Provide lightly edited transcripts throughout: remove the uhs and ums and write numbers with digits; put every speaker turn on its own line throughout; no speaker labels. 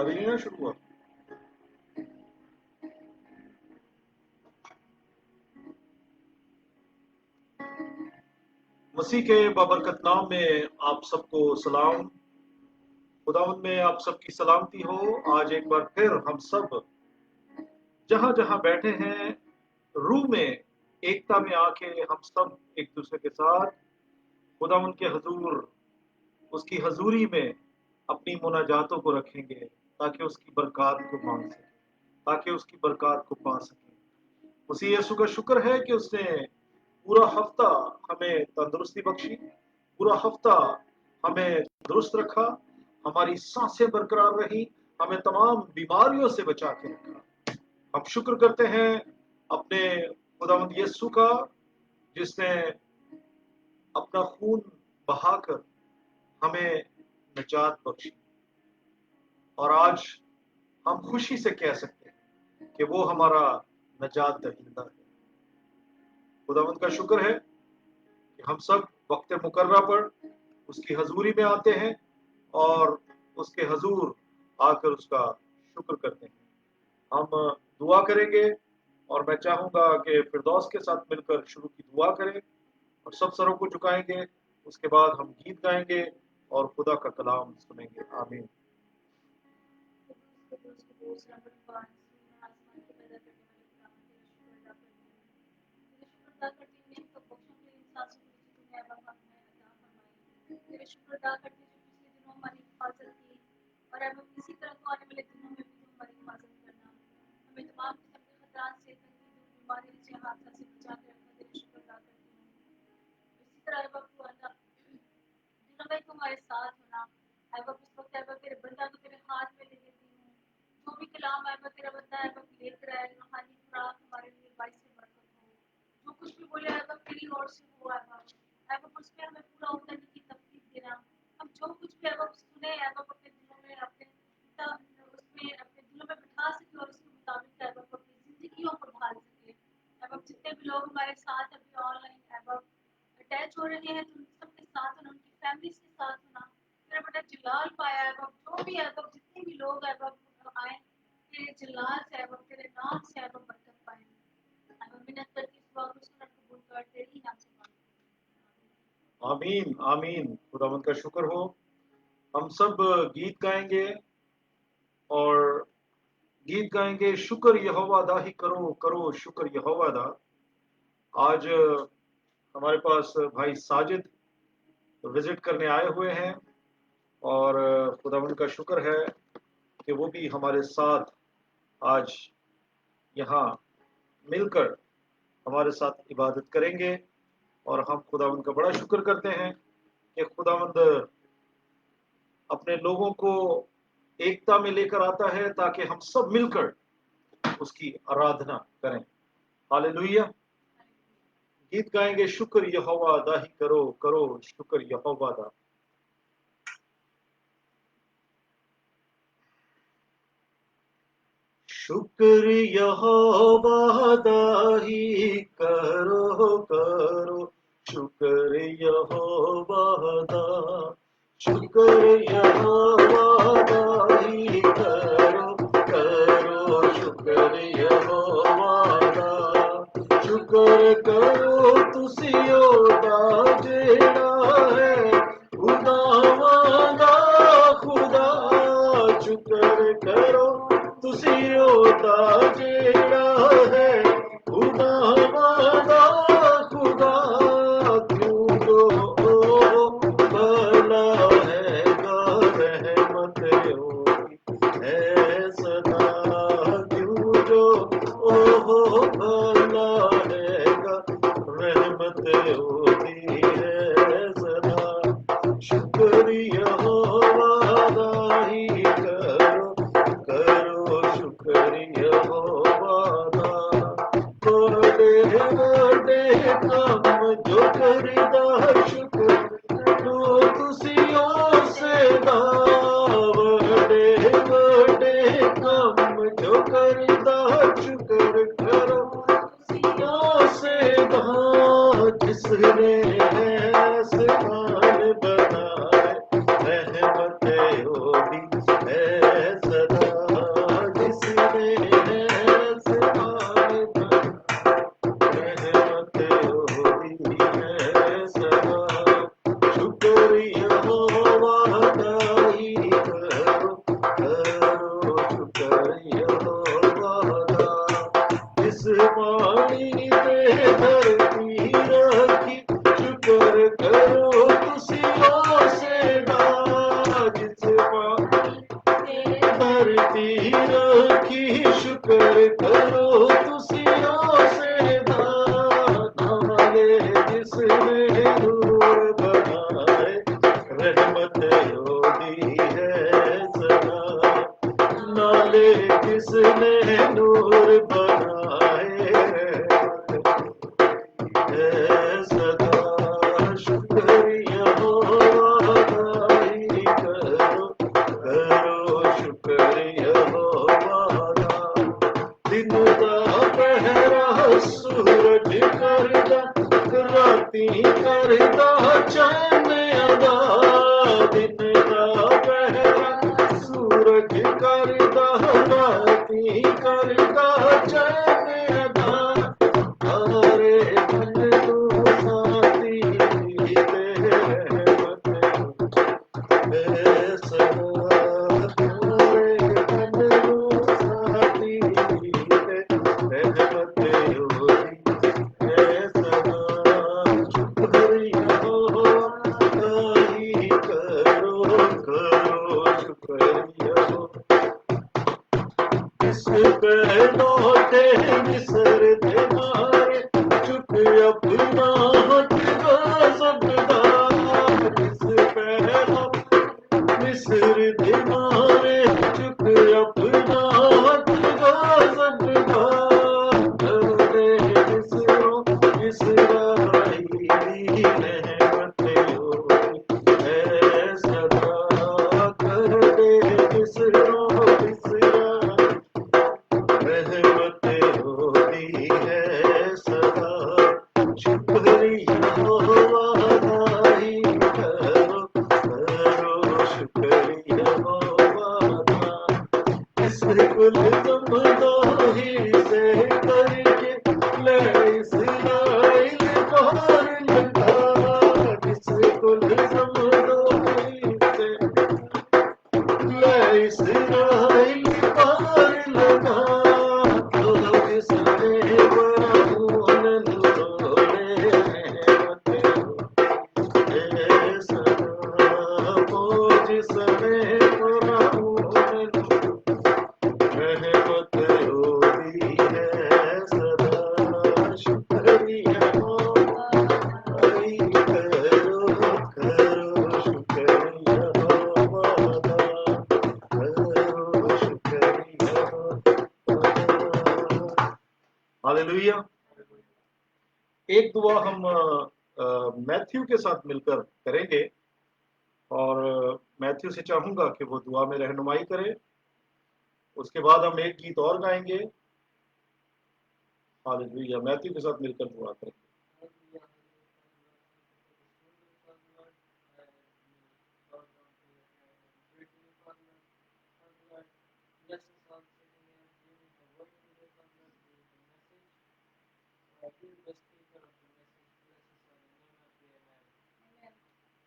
अभी नहीं ना शुरू हुआ। मसीह के बाबरकत नाम में आप सबको सलाम। खुदावंद में आप सबकी सलामती हो। आज एक बार फिर हम सब जहां जहां बैठे हैं रूह में एकता में आके हम सब एक दूसरे के साथ खुदावंद के हजूर उसकी हजूरी में अपनी मुनाजातों को रखेंगे ताकि उसकी बरकत को मांग सके, ताकि उसकी बरकत को पा सके। उसी यीशु का शुक्र है कि उसने पूरा हफ्ता हमें तंदुरुस्ती बख्शी, पूरा हफ्ता हमें दुरुस्त रखा, हमारी सांसें बरकरार रही, हमें तमाम बीमारियों से बचा के रखा। हम शुक्र करते हैं अपने खुदावंद यीशु का जिसने अपना खून बहाकर हमें निजात बख्शी। और आज हम खुशी से कह सकते हैं कि वो हमारा निजात दहिंदा है। खुदावंद का शुक्र है कि हम सब वक्त मुकर्रा पर उसकी हजूरी में आते हैं और उसके हजूर आकर उसका शुक्र करते हैं। हम दुआ करेंगे और मैं चाहूंगा कि फिरदौस के साथ मिलकर शुरू की दुआ करें और सब सरों को झुकाएंगे। उसके बाद हम गीत गाएंगे और खुदा का कलाम सुनेंगे। आमीन।
तेरे शुक्र अदा करते हैं जो पिछले दिनों हमारी हिफाजत की और अब इसी तरह को आने वाले दिनों में भी तुम हमारी हिफाजत करना। हमें तमाम किस्म के खतरात से, तकलीफ, बीमारी से, हादसा से बचा के रखना। तेरे शुक्र अदा करती हूँ। इसी तरह अब तू अल्लाह दिनों में तुम्हारे साथ होना। अब इस वक्त अब तेरे बंदा को तेरे हाथ में ले लेती हूँ। जो भी कलाम है तेरा बंदा है लेकर आए, रूहानी खुराक हमारे लिए बाइस से बरकत हो। जो कुछ भी बोले है तेरी ओर से हुआ है उसमें हमें पूरा उतरने की तकलीफ देना। हम जो कुछ भी अब सुने अपने दिलों में अपने उसमें अपने दिलों में बिठा सके और उसके मुताबिक अपनी जिंदगियों को ढाल सके। अब जितने भी लोग हमारे साथ अभी ऑनलाइन अटैच हो रहे हैं तो सबके साथ होना, उनकी फैमिली के साथ होना। मेरा बेटा जलाल पाया है जो भी है जितने भी लोग है आए तेरे जलाल से तेरे नाम से बरकत पाए। मिन्नत करती इस बात को सुनकर कबूल कर, तेरी नाम से
आमीन आमीन। खुदावंद का शुक्र हो। हम सब गीत गाएंगे और गीत गाएंगे शुक्र यहोवा दा ही करो करो शुक्र यहोवा दा। आज हमारे पास भाई साजिद विजिट करने आए हुए हैं और खुदावंद का शुक्र है कि वो भी हमारे साथ आज यहाँ मिलकर हमारे साथ इबादत करेंगे और हम खुदावंद का बड़ा शुक्र करते हैं कि खुदावंद अपने लोगों को एकता में लेकर आता है ताकि हम सब मिलकर उसकी आराधना करें। हालेलुया। गीत गाएंगे शुक्र यहोवा दा ही करो करो शुक्र यहोवा दा। शुक्र यहोवा दा ही करो करो शुक्र यहोवा दा। शुक्र यहोवा दा ही करो करो शुक्र यहोवा दा। शुक्र करो तुसियो दा जेड़ा है खुदावां दा खुदा। शुक्र करो तुसियो दा जेड़ा है खुदावां दा खुदा। क्यों जो ओ भला है रहमत होती है सदा। क्यों जो ओ भला है रहमत होती है सदा। दिन का पहरा सूरज करदा राती करदा चैन अदा तारे बनू साथी ते रहमत सदा तारे बनू साथी ते रहमत होती सदा शुक्रिया हो ताही करो करो शुक्रिया हो इस पे लौटे मिसर थे मारे चुप अपना हट गजबदार इस पे मिसर थे मारे चुप अपना हट गजबदार अरे मिसरों इसराइली रहमत होती है सदा कर दे मिसरों इसराइली रहमत होती है सदा शुक्रिया हो वादाई करो करो शुक्रिया हो वादा इस कुल जमदोही से करके ले इसराइल पार लगा इस कुल जमदोही से ले इसराइल पार लगा तो जिसने बराऊन लोले रहमत है सदा वो जिसने बराऊन रहमत होती है सदा शुक्रिया हो भाई करो करो शुक्रिया हो वादा करो शुक्रिया हो वादा हालेलुया। एक दुआ हम मैथ्यू के साथ मिलकर करेंगे और मैथ्यू से चाहूंगा कि वो दुआ में रहनुमाई करे। उसके बाद हम एक गीत और गाएंगे। हालेलुया। मैथ्यू के साथ मिलकर दुआ करेंगे।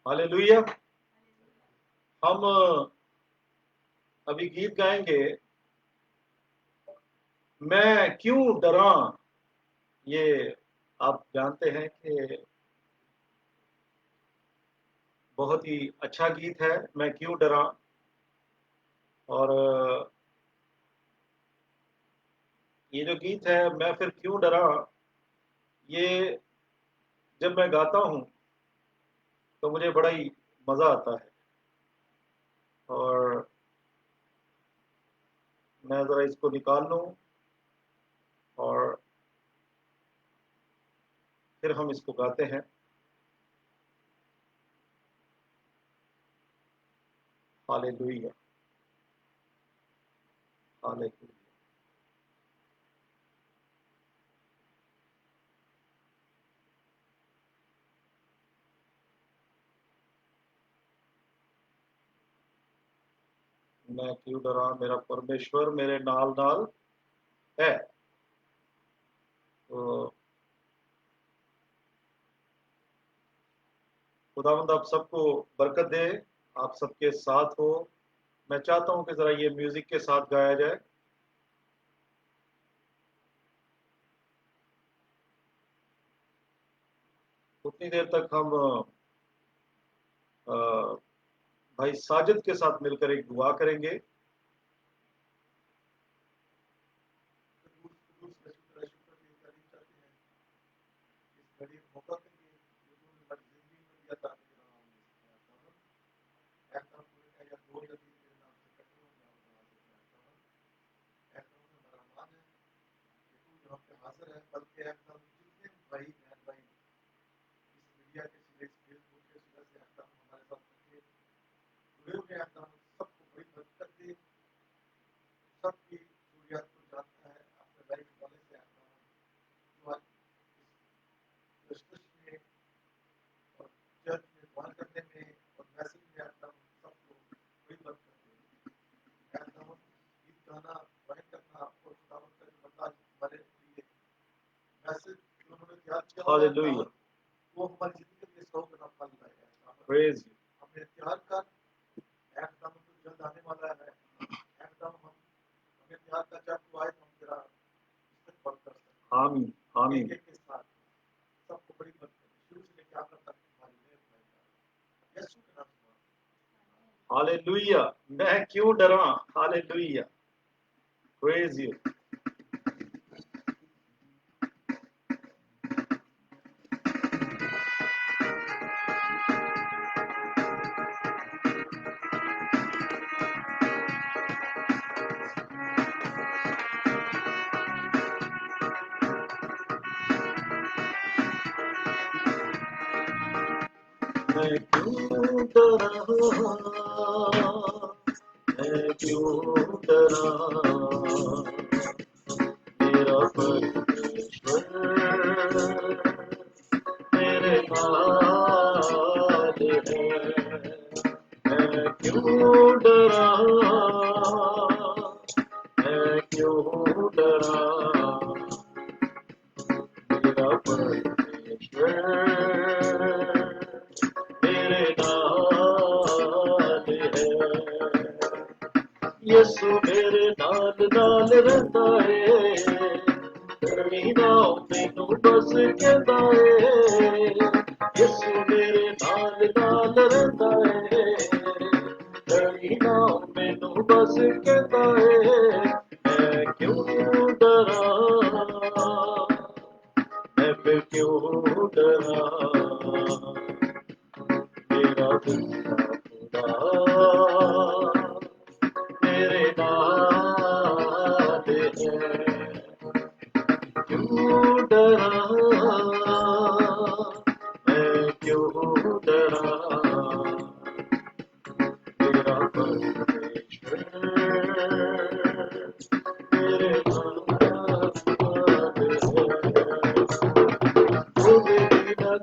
हालेलुया। हम अभी गीत गाएंगे, मैं क्यों डरा। ये आप जानते हैं कि बहुत ही अच्छा गीत है, मैं क्यों डरा। और ये जो गीत है मैं फिर क्यों डरा, ये जब मैं गाता हूँ तो मुझे बड़ा ही मज़ा आता है। और मैं ज़रा इसको निकाल लूँ और फिर हम इसको गाते हैं। Hallelujah hallelujah. मैं क्यों डरा, मेरा परमेश्वर मेरे नाल नाल है। तो खुदावंद आप सबको बरकत दे, आप सबके साथ हो। मैं चाहता हूं कि जरा ये म्यूजिक के साथ गाया जाए। उतनी देर तक हम भाई साजिद के साथ मिलकर एक दुआ करेंगे। Hallelujah.
وہ ہماری زندگی میں 100 گنا پھل لائے گا.
Praise you.
ہمیں اختیار کر, ایک دم تو جلد آنے والا ہے, ایک دم ہمیں اختیار کر جب تو آئے ہم تیرا استقبال کر سکتے.
آمین آمین.
ایک کے ساتھ سب کو بڑی برکت شروع سے لے کے آخر تک ہماری مہر بنائے گا. یسوع کے نام سے.
Hallelujah. میں کیوں ڈراں. Hallelujah. Praise you. میں کیوں ڈراں, میں کیوں ڈراں, میرا پرمیشور میرے نال ہے. میں کیوں ڈراں, میں کیوں ڈراں, میرا پرمیشور میرے نال ہے. یسوع میرے نال نال رہتا ہے, ڈرنی نہ مینوں بس کہندا ہے. یسوع میرے نال نال رہتا ہے, ڈرنی نہ مینوں بس کہندا ہے. میں کیوں ڈراں, میں پھر کیوں ڈراں, میرا زندہ خدا میرے نال ہے. کیوں ڈراں, میں کیوں ڈراں, میرا پرمیشور میرے نال ہے.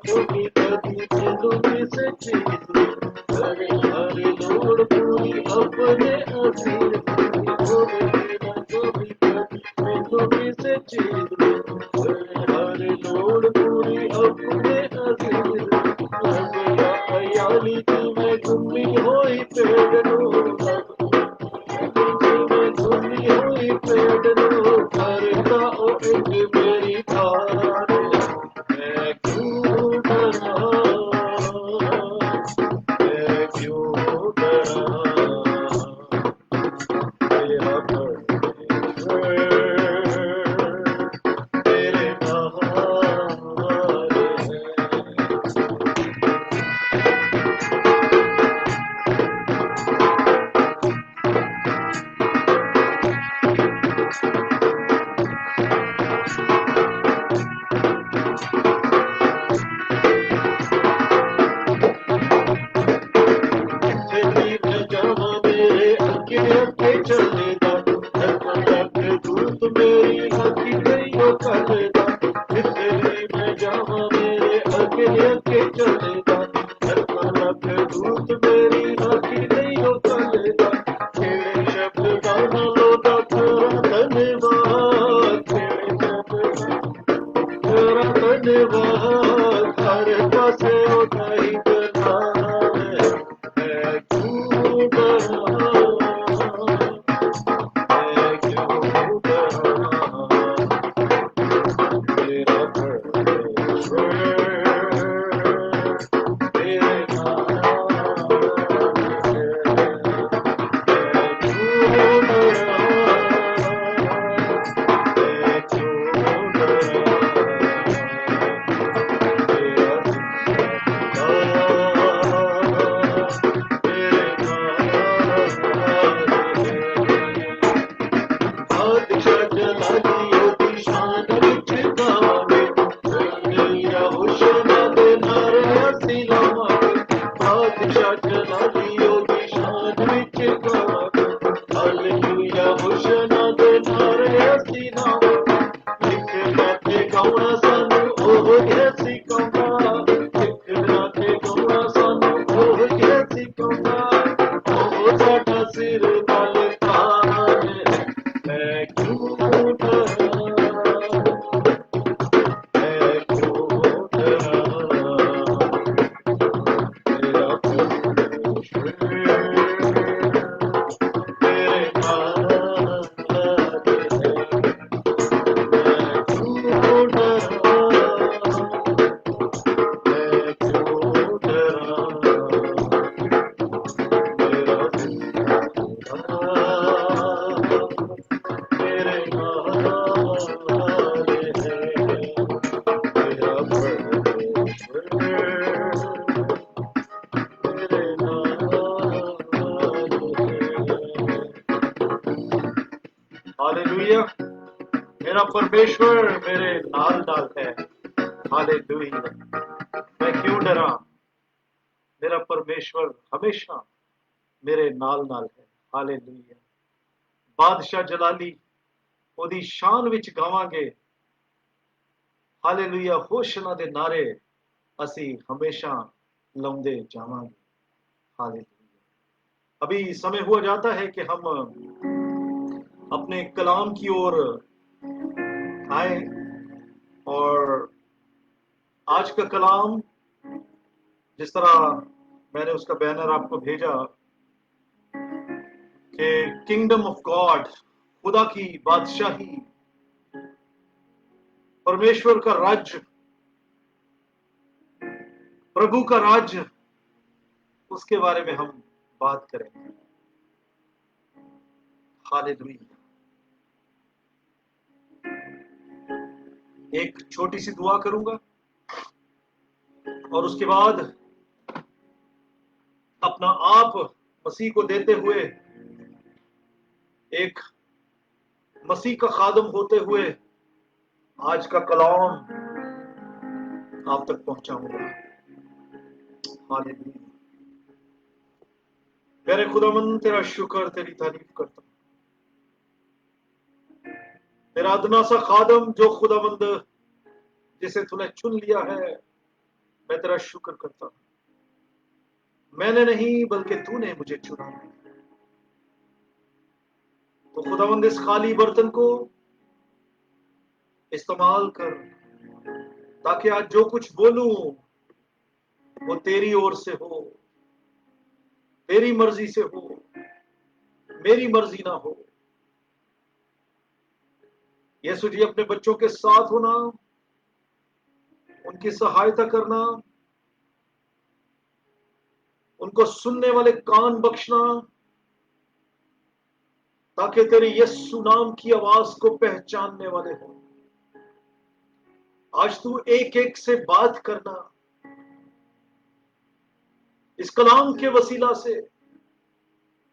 کبھی کبھی دل سے چیز ہر ہر لوڑ پوری اپنے عزیز. کبھی کبھی سے چیز ہر لوڑ پوری اپنے عزیز. عیالی کی میں گمی ہوئی پیڑ نو, میں گمی ہوئی پیڑ نو کرتا او ایک میری تھار. میں کیوں ڈراں, میں کیوں ڈراں, میرا پرمیشور میرے نال ہے. چلے گا دودھ میری اکی نہیں ہو کرے گا. میں جاواں میرے اگے اگے چلے گا. دودھ میری اکی نہیں ہو کرے گا. کیڑے شبد گانا لوگا تیرا دھنیواد, کیڑے شبد تیرا دھنیواد, ہر پاسے ہوتا ہی گنا ہے. میں کیوں ڈراں, میں کیوں ڈراں, میرا پرمیشور میرے نال ہے. میں کیوں ڈراں, میں کیوں ڈراں, میرا زندہ میرے نال ہے. بادشاہ جلا دیو دی شان وچ گاوے, میرا ہوشنا دے نعرے اسی لاواں. بادشاہ جلا دیو دی شان وچ گاوے, ہاللویا ہوشنا دے نعرے اسی لاواں. لکھنا تے گاؤنا سانو اوہ جیسی گاؤنا, لکھنا تے گاؤنا سانو اوہ جیسی گاؤنا. اوہ ساڈا سر نال تاج ہے. میں کیوں ڈراں, میں کیوں हालेलुया। मेरा परमेश्वर मेरे नाल नाल है। हालेलुया। मैं क्यों डरा? मेरा परमेश्वर हमेशा मेरे नाल नाल है। हालेलुया। बादशाह जलाली ਉਹਦੀ ਸ਼ਾਨ ਵਿੱਚ ਗਾਵਾਂਗੇ। ਹਾਲੇਲੂਇਆ। ਹੋਸ਼ਨਾ ਦੇ ਨਾਰੇ ਅਸੀਂ हमेशा ਲਾਉਂਦੇ जावांगे। हालेलुया। अभी समय हुआ जाता है कि हम अपने कलाम की ओर आए और आज का कलाम जिस तरह मैंने उसका बैनर आपको भेजा कि किंगडम ऑफ गॉड, खुदा की बादशाही, परमेश्वर का राज्य, प्रभु का राज्य, उसके बारे में हम बात करेंगे। हालेलुया। एक छोटी सी दुआ करूंगा और उसके बाद अपना आप मसीह को देते हुए, एक मसीह का खादम होते हुए आज का कलाम आप तक पहुंचाऊंगा। हालेलुया। मेरे खुदावंद तेरा शुक्र, तेरी तारीफ करता हूं। तेरा अदना सा खादम जो खुदावंद जिसे तूने चुन लिया है, मैं तेरा शुक्र करता हूं। मैंने नहीं बल्कि तूने मुझे चुना है। तो खुदावंद इस खाली बर्तन को इस्तेमाल कर ताकि आज जो कुछ बोलूं वो तेरी ओर से हो, तेरी मर्जी से हो, मेरी मर्जी ना हो। यीशु जी अपने बच्चों के साथ होना, उनकी सहायता करना, उनको सुनने वाले कान बख्शना ताकि तेरे यीशु नाम की आवाज को पहचानने वाले हो। आज तू एक एक से बात करना, इस कलाम के वसीला से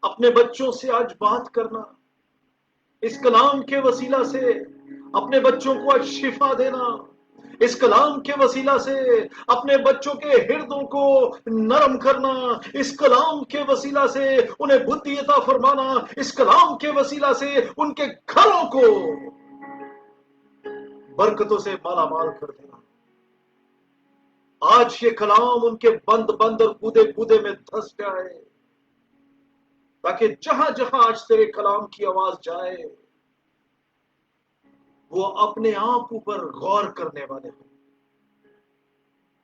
अपने बच्चों से आज बात करना, इस कलाम के वसीला से अपने बच्चों को आज शिफा देना, इस कलाम के वसीला से अपने बच्चों के हृदयों को नरम करना, इस कलाम के वसीला से उन्हें बुद्धि अता फरमाना, इस कलाम के वसीला से उनके घरों को बरकतों से मालामाल कर देना। आज ये कलाम उनके बंद बंद और कूदे कूदे में धंस जाए ताकि जहां जहां आज तेरे कलाम की आवाज जाए वो अपने आप ऊपर गौर करने वाले हो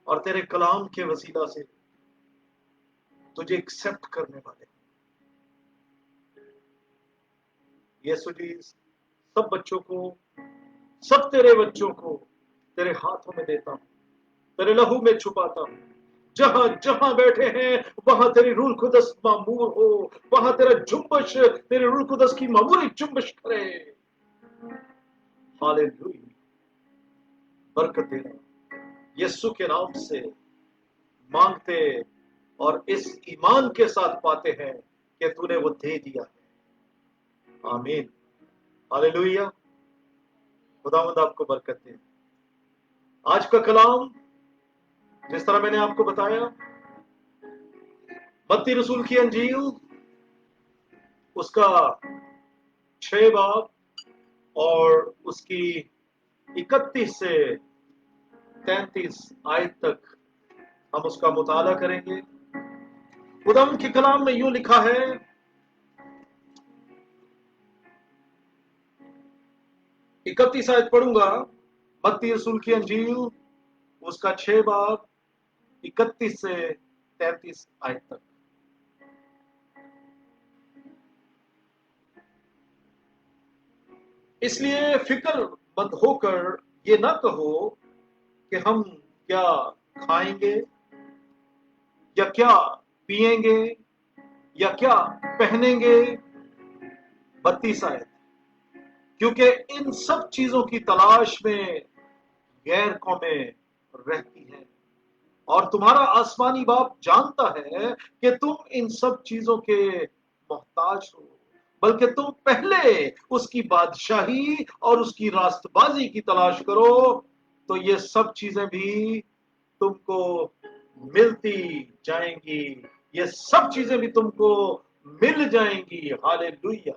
और तेरे कलाम के वसीला से तुझे एक्सेप्ट करने वाले हो। यीशु जी सब बच्चों को, सब तेरे बच्चों को तेरे हाथों में देता हूं, तेरे लहू में छुपाता हूं। जहां जहां बैठे हैं वहां तेरी रूह कुदस मामूर हो, वहां तेरा जुम्बश, तेरी रूह कुदस की मामूरी जुम्बश करे। हालेलुया। बरकत देना यीशु के नाम से मांगते और इस ईमान के साथ पाते हैं कि तूने वो दे दिया है। आमीन। हालेलुया। खुदावंद आपको बरकत दे। आज का कलाम जिस तरह मैंने आपको बताया, मत्ती रसूल की अंजील उसका 6 बाब और उसकी 31 से 33 आयत तक हम उसका मुताला करेंगे। खुदावंद के कलाम में यूं लिखा है, 31 आयत पढ़ूंगा। मत्ती रसूल की अंजील उसका 6 बाब 31 से 33 आयत तक। इसलिए फिक्रमंद होकर ये ना कहो कि हम क्या खाएंगे या क्या पिएंगे या क्या पहनेंगे। 32 आयत। क्योंकि इन सब चीजों की तलाश में गैर कौमें रहती हैं और तुम्हारा आसमानी बाप जानता है कि तुम इन सब चीजों के मोहताज हो। बल्कि तुम पहले उसकी बादशाही और उसकी रास्तबाजी की तलाश करो, तो ये सब चीजें भी तुमको मिलती जाएंगी। ये सब चीजें भी तुमको मिल जाएंगी। हालेलुया।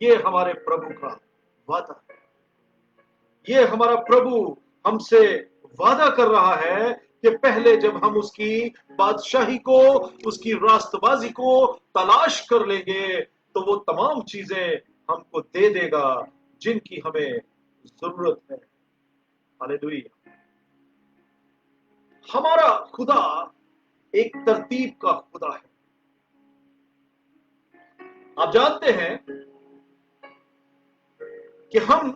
ये हमारे प्रभु का वादा है। ये हमारा प्रभु हमसे वादा कर रहा है कि पहले जब हम उसकी बादशाही को, उसकी रास्तबाजी को तलाश कर लेंगे, तो वो तमाम चीजें हमको दे देगा जिनकी हमें जरूरत है। हालेलुया। हमारा खुदा एक तरतीब का खुदा है। आप जानते हैं कि हम,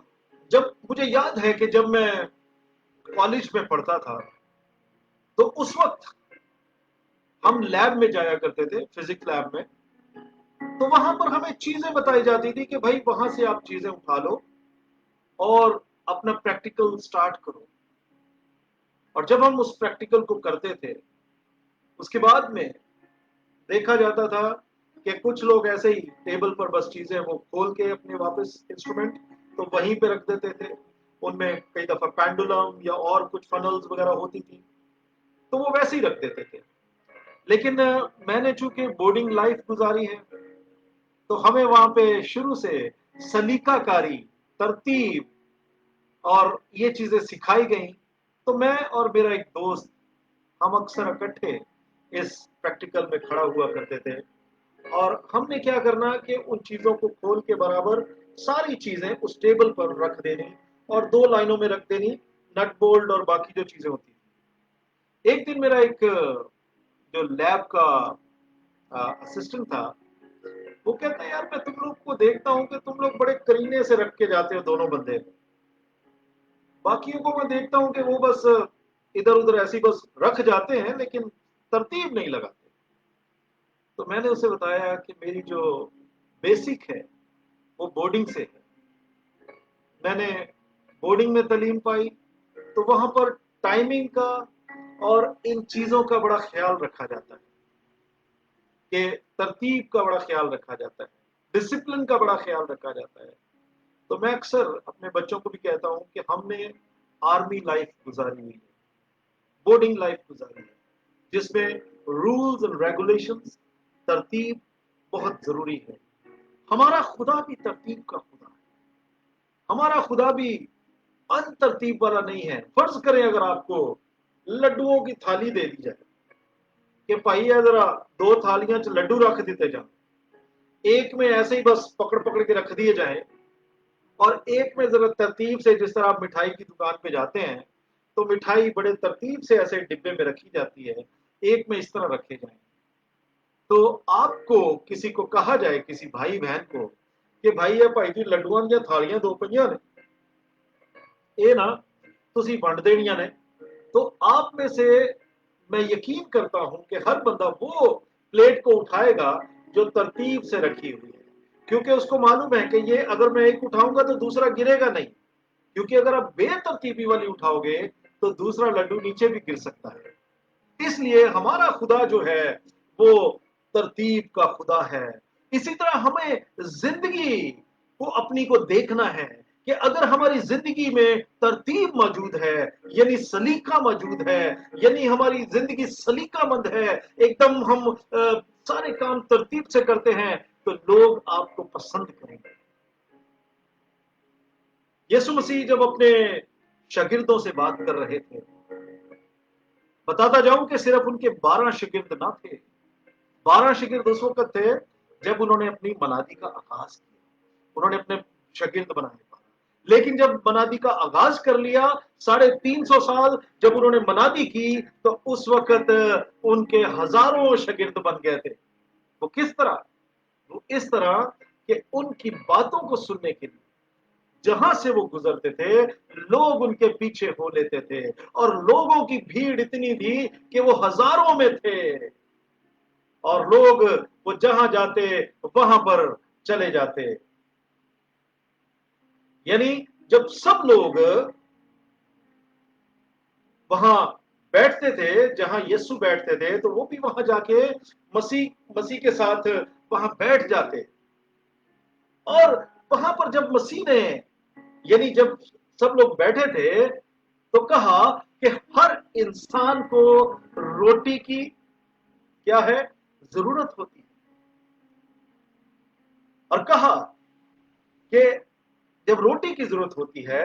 जब मुझे याद है कि जब मैं कॉलेज में पढ़ता था, तो उस वक्त हम लैब में जाया करते थे, फिजिक्स लैब में। तो वहां पर हमें चीजें बताई जाती थी कि भाई वहां से आप चीजें उठा लो और अपना प्रैक्टिकल स्टार्ट करो। और जब हम उस प्रैक्टिकल को करते थे, उसके बाद में देखा जाता था कि कुछ लोग ऐसे ही टेबल पर बस चीजें वो खोल के अपने वापस इंस्ट्रूमेंट तो वहीं पे रख देते थे। उनमें कई दफा पेंडुलम या और कुछ फनल्स वगैरह होती थी, तो वो वैसे ही रख देते थे। लेकिन मैंने चूंकि बोर्डिंग लाइफ गुजारी है, तो हमें वहां पे शुरू से सलीकाकारी, तरतीब और ये चीजें सिखाई गई। तो मैं और मेरा एक दोस्त, हम अक्सर इकट्ठे इस प्रैक्टिकल में खड़ा हुआ करते थे, और हमने क्या करना कि उन चीजों को खोल के बराबर सारी चीजें उस टेबल पर रख देनी और दो लाइनों में रख देनी, नट बोल्ट और बाकी जो चीजें होती थी। एक दिन मेरा एक जो लैब का असिस्टेंट था, वो कहता है, यार मैं तुम लोग को देखता हूं कि तुम लोग बड़े करीने से रख के जाते हो दोनों बंदे, बाकियों को मैं देखता हूं कि वो बस इधर उधर ऐसी बस रख जाते हैं लेकिन तरतीब नहीं लगाते। तो मैंने उसे बताया कि मेरी जो बेसिक है वो बोर्डिंग से है। मैंने बोर्डिंग में तालीम पाई, तो वहां पर टाइमिंग का और इन चीजों का बड़ा ख्याल रखा जाता है, कि तरतीब का बड़ा ख्याल रखा जाता है, डिसिप्लिन का बड़ा ख्याल रखा जाता है। तो मैं अक्सर अपने बच्चों को भी कहता हूं कि हमने आर्मी लाइफ गुजारी हुई है, बोर्डिंग लाइफ गुजारी है, जिसमें रूल्स एंड रेगुलेशंस, तरतीब बहुत जरूरी है। हमारा खुदा भी तरतीब का खुदा है। हमारा खुदा भी अनतरतीब वाला नहीं है। फर्ज करें अगर आपको लड्डुओं की थाली दे दी जाए कि भाई है जरा दो थालियां च लड्डू रख दिते जाए, एक में ऐसे ही बस पकड़ पकड़ के रख दिए जाए और एक में जरा तरतीब से, जिस तरह आप मिठाई की दुकान पे जाते हैं तो मिठाई बड़े तरतीब से ऐसे डिब्बे में रखी जाती है, एक में इस तरह रखे जाए। तो आपको किसी को कहा जाए, किसी भाई बहन को, कि भाई है भाई जी लड्डुआं ਦੀਆਂ थालियां दो पईयां ने, ਇਹ ना तुसी वंड देनियां ने, तो आप में से मैं यकीन करता हूं कि हर बंदा वो प्लेट को उठाएगा जो तरतीब से रखी हुई है, क्योंकि उसको मालूम है कि ये अगर मैं एक उठाऊंगा तो दूसरा गिरेगा नहीं, क्योंकि अगर आप बेतरतीबी वाली उठाओगे तो दूसरा लड्डू नीचे भी गिर सकता है। इसलिए हमारा खुदा जो है वो तरतीब का खुदा है। इसी तरह हमें जिंदगी को अपनी को देखना है कि अगर हमारी जिंदगी में तरतीब मौजूद है, यानी सलीका मौजूद है, यानी हमारी जिंदगी सलीकामंद है, एकदम हम सारे काम तरतीब से करते हैं, तो लोग आपको पसंद करेंगे। यीशु मसीह जब अपने शागिर्दों से बात कर रहे थे, बताता जाऊं कि सिर्फ उनके 12 शागिर्द ना थे। 12 शागिर्द उस वक्त थे जब उन्होंने अपनी मनादी का आगाज किया, उन्होंने अपने शागिर्द बनाए। लेकिन जब मनादी का आगाज कर लिया, 350 साल जब उन्होंने मनादी की, तो उस वक्त उनके हजारों शागिर्द बन गए थे। वो किस तरह? वो इस तरह कि उनकी बातों को सुनने के लिए जहां से वो गुजरते थे लोग उनके पीछे हो लेते थे, और लोगों की भीड़ इतनी थी कि वो हजारों में थे, और लोग वो जहां जाते वहां पर चले जाते। यानी जब सब लोग वहां बैठते थे जहां यीशु बैठते थे, तो वो भी वहां जाके मसीह के साथ वहां बैठ जाते। اور وہاں پر جب مسیح نے یعنی جب سب لوگ بیٹھے تھے تو کہا کہ ہر انسان کو روٹی کی کیا ہے ضرورت ہوتی ہے، اور کہا کہ جب روٹی کی ضرورت ہوتی ہے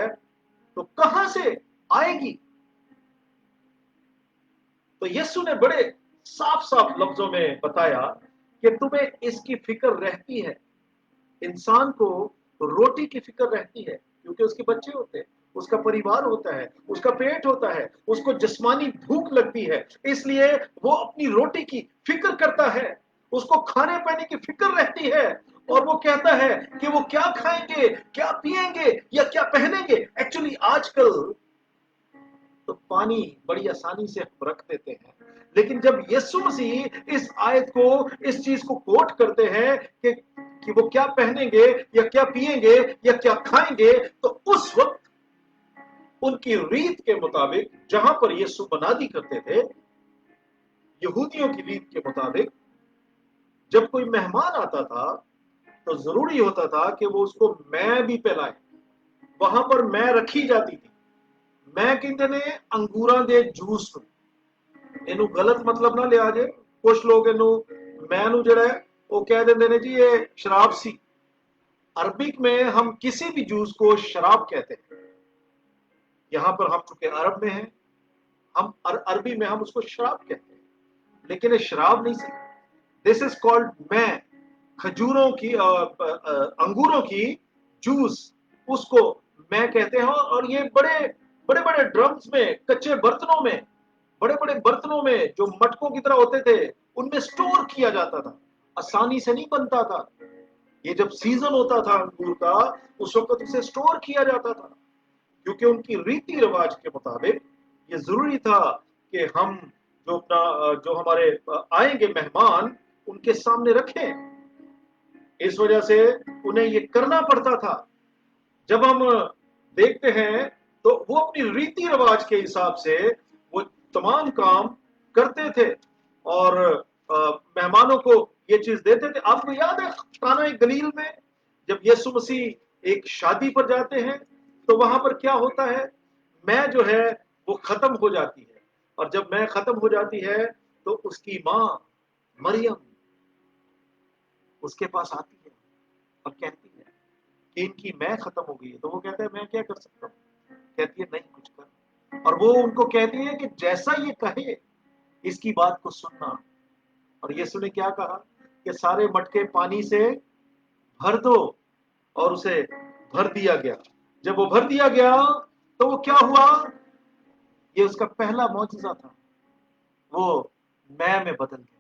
تو کہاں سے آئے گی؟ تو یسوع نے بڑے صاف صاف لفظوں میں بتایا کہ تمہیں اس کی فکر رہتی ہے، انسان کو روٹی کی فکر رہتی ہے کیونکہ اس کے بچے ہوتے ہیں، اس کا پریوار ہوتا ہے، اس کا پیٹ ہوتا ہے، اس کو جسمانی بھوک لگتی ہے، اس لیے وہ اپنی روٹی کی فکر کرتا ہے، اس کو کھانے پینے کی فکر رہتی ہے، اور وہ کہتا ہے کہ وہ کیا کھائیں گے، کیا پیئیں گے یا کیا پہنیں گے۔ ایکچولی آج کل تو پانی بڑی آسانی سے ہم رکھ دیتے ہیں، لیکن جب یسوع مسیح اس آیت کو اس چیز کو کوٹ کرتے ہیں کہ وہ کیا پہنیں گے یا کیا پیئیں گے یا کیا کھائیں گے، تو اس وقت ان کی ریت کے مطابق جہاں پر یسوع منادی کرتے تھے، یہودیوں کی ریت کے مطابق جب کوئی مہمان آتا تھا تو ضروری ہوتا تھا کہ وہ اس کو میں بھی پلائے، وہاں پر میں رکھی جاتی تھی۔ میں کہتے نے انگوراں دے جوس اینو غلط مطلب نہ لیا جے، کچھ لوگ اینو میں نو جڑا ہے وہ کہہ دیندے نے جی یہ شراب سی۔ عربک میں ہم کسی بھی جوس کو شراب کہتے ہیں، یہاں پر ہم چونکہ عرب میں ہیں، ہم عربی میں ہم اس کو شراب کہتے ہیں، لیکن یہ شراب نہیں سی، دس از کالڈ میں، کھجوروں کی انگوروں کی جوس، اس کو میں کہتے ہیں، اور یہ بڑے بڑے بڑے ڈرمز میں، کچے برتنوں میں، بڑے بڑے برتنوں میں جو مٹکوں کی طرح ہوتے تھے ان میں سٹور کیا جاتا تھا، آسانی سے نہیں بنتا تھا۔ یہ جب سیزن ہوتا تھا انگور کا اس وقت اسے سٹور کیا جاتا تھا، کیونکہ ان کی ریتی رواج کے مطابق یہ ضروری تھا کہ ہم جو ہمارے آئیں گے مہمان ان کے سامنے رکھیں، اس وجہ سے انہیں یہ کرنا پڑتا تھا۔ جب ہم دیکھتے ہیں تو وہ اپنی ریتی رواج کے حساب سے وہ تمام کام کرتے تھے اور مہمانوں کو یہ چیز دیتے تھے۔ آپ کو یاد ہے قانا گلیل میں جب یسوع مسیح ایک شادی پر جاتے ہیں تو وہاں پر کیا ہوتا ہے؟ میں جو ہے وہ ختم ہو جاتی ہے، اور جب میں ختم ہو جاتی ہے تو اس کی ماں مریم اس کے پاس آتی ہے اور کہتی ہے کہ ان کی میں ختم ہو گئی ہے، تو وہ کہتا ہے میں کیا کر سکتا ہوں؟ کہتی ہے نہیں کچھ کر، اور وہ ان کو کہتی ہے کہ جیسا یہ کہے اس کی بات کو سننا۔ اور یسوع نے کیا کہا کہ سارے مٹکے پانی سے بھر دو، اور اسے بھر دیا گیا۔ جب وہ بھر دیا گیا تو وہ کیا ہوا؟ یہ اس کا پہلا معجزہ تھا، وہ میں بدل گیا۔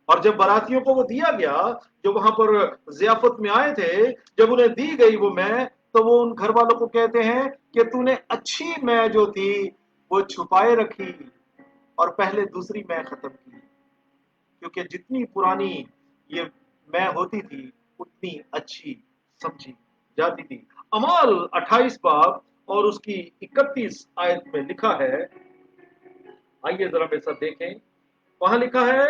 اور جب براتیوں کو وہ دیا گیا جو وہاں پر ضیافت میں آئے تھے، جب انہیں دی گئی وہ میں، تو وہ ان گھر والوں کو کہتے ہیں کہ تو نے اچھی میں جو تھی وہ چھپائے رکھی اور پہلے دوسری میں ختم کی، کیونکہ جتنی پرانی یہ میں ہوتی تھی اتنی اچھی سمجھی جاتی تھی۔ اعمال 28 باب اور اس کی 31 آیت میں لکھا ہے، آئیے ذرا میرے ساتھ دیکھیں، وہاں لکھا ہے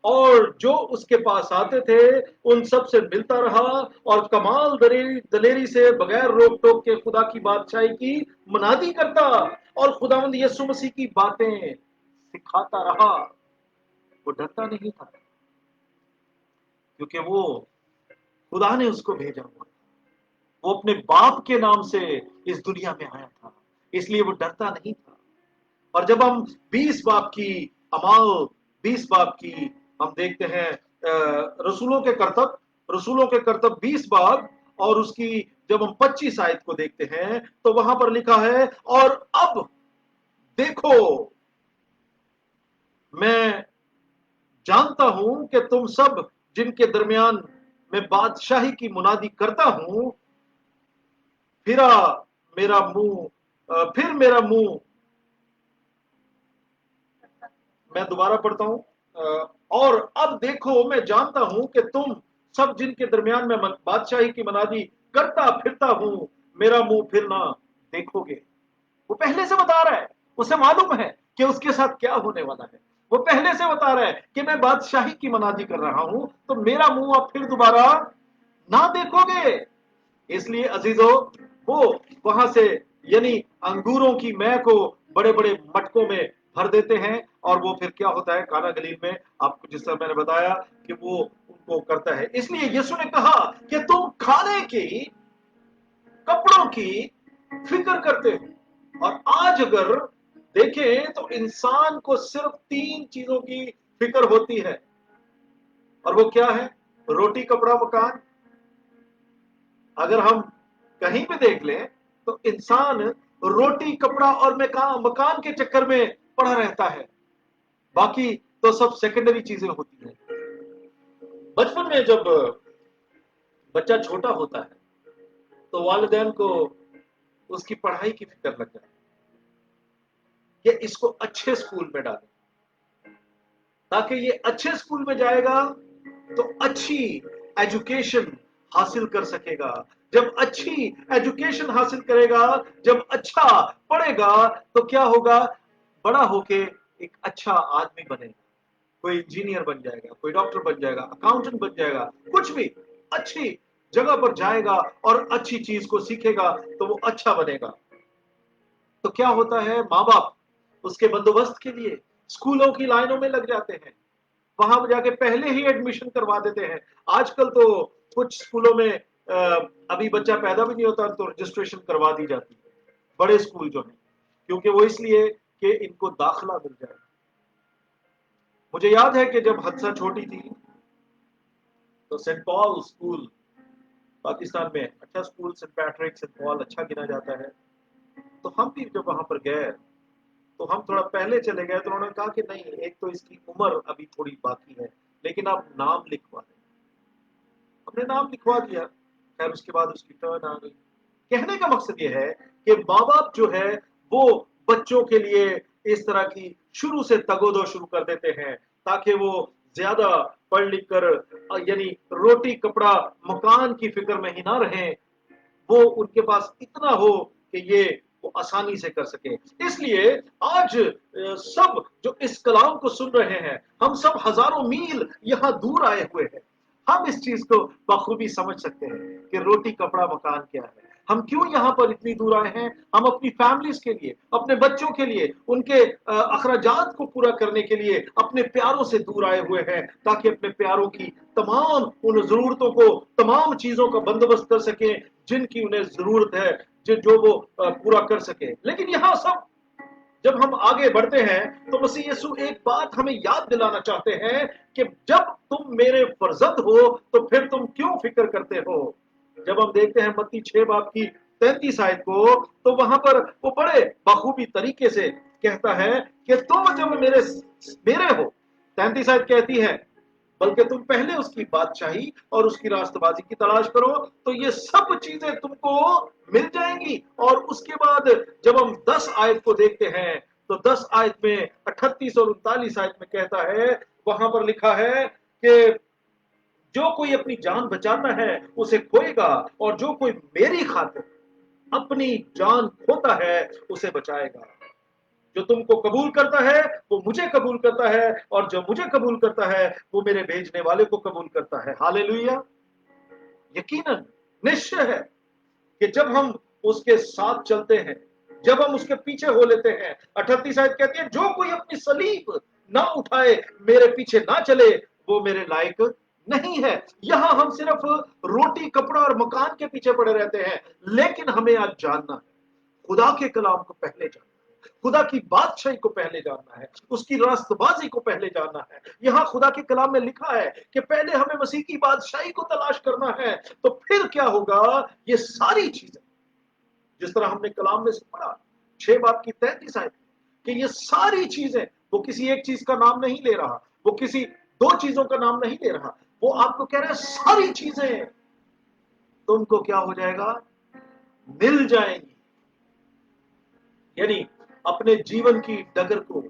اور جو اس کے پاس آتے تھے ان سب سے ملتا رہا اور کمال دلیری سے بغیر روک ٹوک کے خدا کی بادشاہی کی منادی کرتا اور خداوند یسوع مسیح کی باتیں سکھاتا رہا۔ وہ ڈرتا نہیں تھا کیونکہ وہ خدا نے اس کو بھیجا ہوا تھا، وہ اپنے باپ کے نام سے اس دنیا میں آیا تھا، اس لیے وہ ڈرتا نہیں تھا۔ اور جب ہم 20 باب کی اعمال 20 باب کی ہم دیکھتے ہیں رسولوں کے کرتب 20 باب اور اس کی جب ہم 25 آیت کو دیکھتے ہیں تو وہاں پر لکھا ہے اور اب دیکھو میں جانتا ہوں کہ تم سب جن کے درمیان میں بادشاہی کی منادی کرتا ہوں، پھر میرا منہ میں دوبارہ پڑھتا ہوں، اور اب دیکھو میں جانتا ہوں کہ تم سب جن کے درمیان میں بادشاہی کی منادی کرتا پھرتا ہوں، میرا منہ پھر نہ دیکھو گے۔ وہ پہلے سے بتا رہا ہے، اسے معلوم ہے کہ اس کے ساتھ کیا ہونے والا ہے، وہ پہلے سے بتا رہا ہے کہ میں بادشاہی کی منادی کر رہا ہوں تو میرا منہ اب پھر دوبارہ ना देखोगे। इसलिए अजीजों, वो वहां से यानी अंगूरों की मैं को बड़े बड़े मटकों में भर देते हैं, और वो फिर क्या होता है काना गलील में, आपको जिस तरह मैंने बताया कि वो उनको करता है। इसलिए यीशु ने कहा कि तुम खाने की, कपड़ों की फिक्र करते हो। और आज अगर देखें तो इंसान को सिर्फ 3 चीजों की फिक्र होती है, और वो क्या है? रोटी, कपड़ा, मकान। अगर हम कहीं भी देख लें तो इंसान रोटी, कपड़ा और मकान के चक्कर में पड़ा रहता है, बाकी तो सब सेकेंडरी चीजें होती हैं। बचपन में जब बच्चा छोटा होता है तो वालिदैन को उसकी पढ़ाई की फिक्र लग जाती है कि इसको अच्छे स्कूल में डालें, ताकि ये अच्छे स्कूल में जाएगा तो अच्छी एजुकेशन हासिल कर सकेगा। जब अच्छी एजुकेशन हासिल करेगा, जब अच्छा पढ़ेगा, तो क्या होगा? बड़ा होके एक अच्छा आदमी बनेगा, कोई इंजीनियर बन जाएगा, कोई डॉक्टर बन जाएगा, अकाउंटेंट बन जाएगा, कुछ भी अच्छी जगह पर जाएगा और अच्छी चीज को सीखेगा तो वो अच्छा बनेगा। तो क्या होता है, माँ बाप उसके बंदोबस्त के लिए स्कूलों की लाइनों में लग जाते हैं, वहां जाके पहले ही एडमिशन करवा देते हैं। आजकल तो कुछ स्कूलों में अभी बच्चा पैदा भी नहीं होता तो रजिस्ट्रेशन करवा दी जाती है, बड़े स्कूल जो है, क्योंकि वो इसलिए कि इनको दाखला मिल जाए। मुझे याद है कि जब हदसा छोटी थी तो सेंट पॉल स्कूल पाकिस्तान में अच्छा school, Saint Patrick, Saint Paul अच्छा गिना जाता है। तो हम भी जब वहां पर गए तो हम थोड़ा पहले चले गए, तो उन्होंने कहा कि नहीं, एक तो इसकी उम्र अभी थोड़ी बाकी है, लेकिन आप नाम लिखवा दें। हमने नाम लिखवा दिया। खैर उसके बाद उसकी टर्न आ गई। कहने का मकसद ये है कि माँ बाप जो है वो बच्चों के लिए इस तरह की शुरू से तगोदो शुरू कर देते हैं, ताकि वो ज्यादा पढ़ लिख कर यानी रोटी, कपड़ा, मकान की फिक्र में ही ना रहें, वो उनके पास इतना हो कि ये वो आसानी से कर सके। इसलिए आज सब जो इस कलाम को सुन रहे हैं, हम सब हजारों मील यहाँ दूर आए हुए हैं, हम इस चीज को बखूबी समझ सकते हैं कि रोटी, कपड़ा, मकान क्या है। हम क्यों यहाँ पर इतनी दूर आए हैं? हम अपनी फैमिलीज के लिए, अपने बच्चों के लिए, उनके अखराजात को पूरा करने के लिए अपने प्यारों से दूर आए हुए हैं, ताकि अपने प्यारों की तमाम उन जरूरतों को, तमाम चीजों का बंदोबस्त कर सके जिनकी उन्हें जरूरत है, जो वो पूरा कर सके। लेकिन यहाँ सब जब हम आगे बढ़ते हैं तो मसीह यीशु एक बात हमें याद दिलाना चाहते हैं कि जब तुम मेरे फर्जंद हो तो फिर तुम क्यों फिक्र करते हो। जब हम देखते हैं मत्ती 6 बाब की 33 आयत को, तो वहां पर वो बड़े बखूबी तरीके से कहता है कि तुम जब मेरे मेरे हो, 33 आयत कहती है, बल्कि तुम पहले उसकी बादशाही और उसकी रास्तबाजी की तलाश करो तो ये सब चीजें तुमको मिल जाएंगी। और उसके बाद जब हम 10 आयत को देखते हैं तो 10 आयत में 38 और 39 आयत में कहता है, वहां पर लिखा है कि जो कोई अपनी जान बचाता है उसे खोएगा, और जो कोई मेरी खातिर अपनी जान खोता है उसे बचाएगा। जो तुमको कबूल करता है वो मुझे कबूल करता है, और जो मुझे कबूल करता है वो मेरे भेजने वाले को कबूल करता है। हालेलुया। यकीनन, निश्चय है कि जब हम उसके साथ चलते हैं, जब हम उसके पीछे हो लेते हैं, 38 आयत कहती है, जो कोई अपनी सलीब ना उठाए, मेरे पीछे ना चले, वो मेरे लायक नहीं है। यहां हम सिर्फ रोटी, कपड़ा और मकान के पीछे पड़े रहते हैं, लेकिन हमें आज जानना है, खुदा के कलाम को पहले जानना, खुदा की बादशाही को पहले जानना है, उसकी रास्तबाजी को पहले जानना है। यहां खुदा के कलाम में लिखा है कि पहले हमें मसीह की बादशाही को तलाश करना है, तो फिर क्या होगा? ये सारी चीजें, जिस तरह हमने कलाम में से पढ़ा 6 बाब की 33 आयत कि ये सारी चीजें, वो किसी एक चीज का नाम नहीं ले रहा, वो किसी 2 चीजों का नाम नहीं ले रहा, वो आपको कह रहा है सारी चीजें तुमको क्या हो जाएगा? मिल जाएंगी। यानी अपने जीवन की डगर को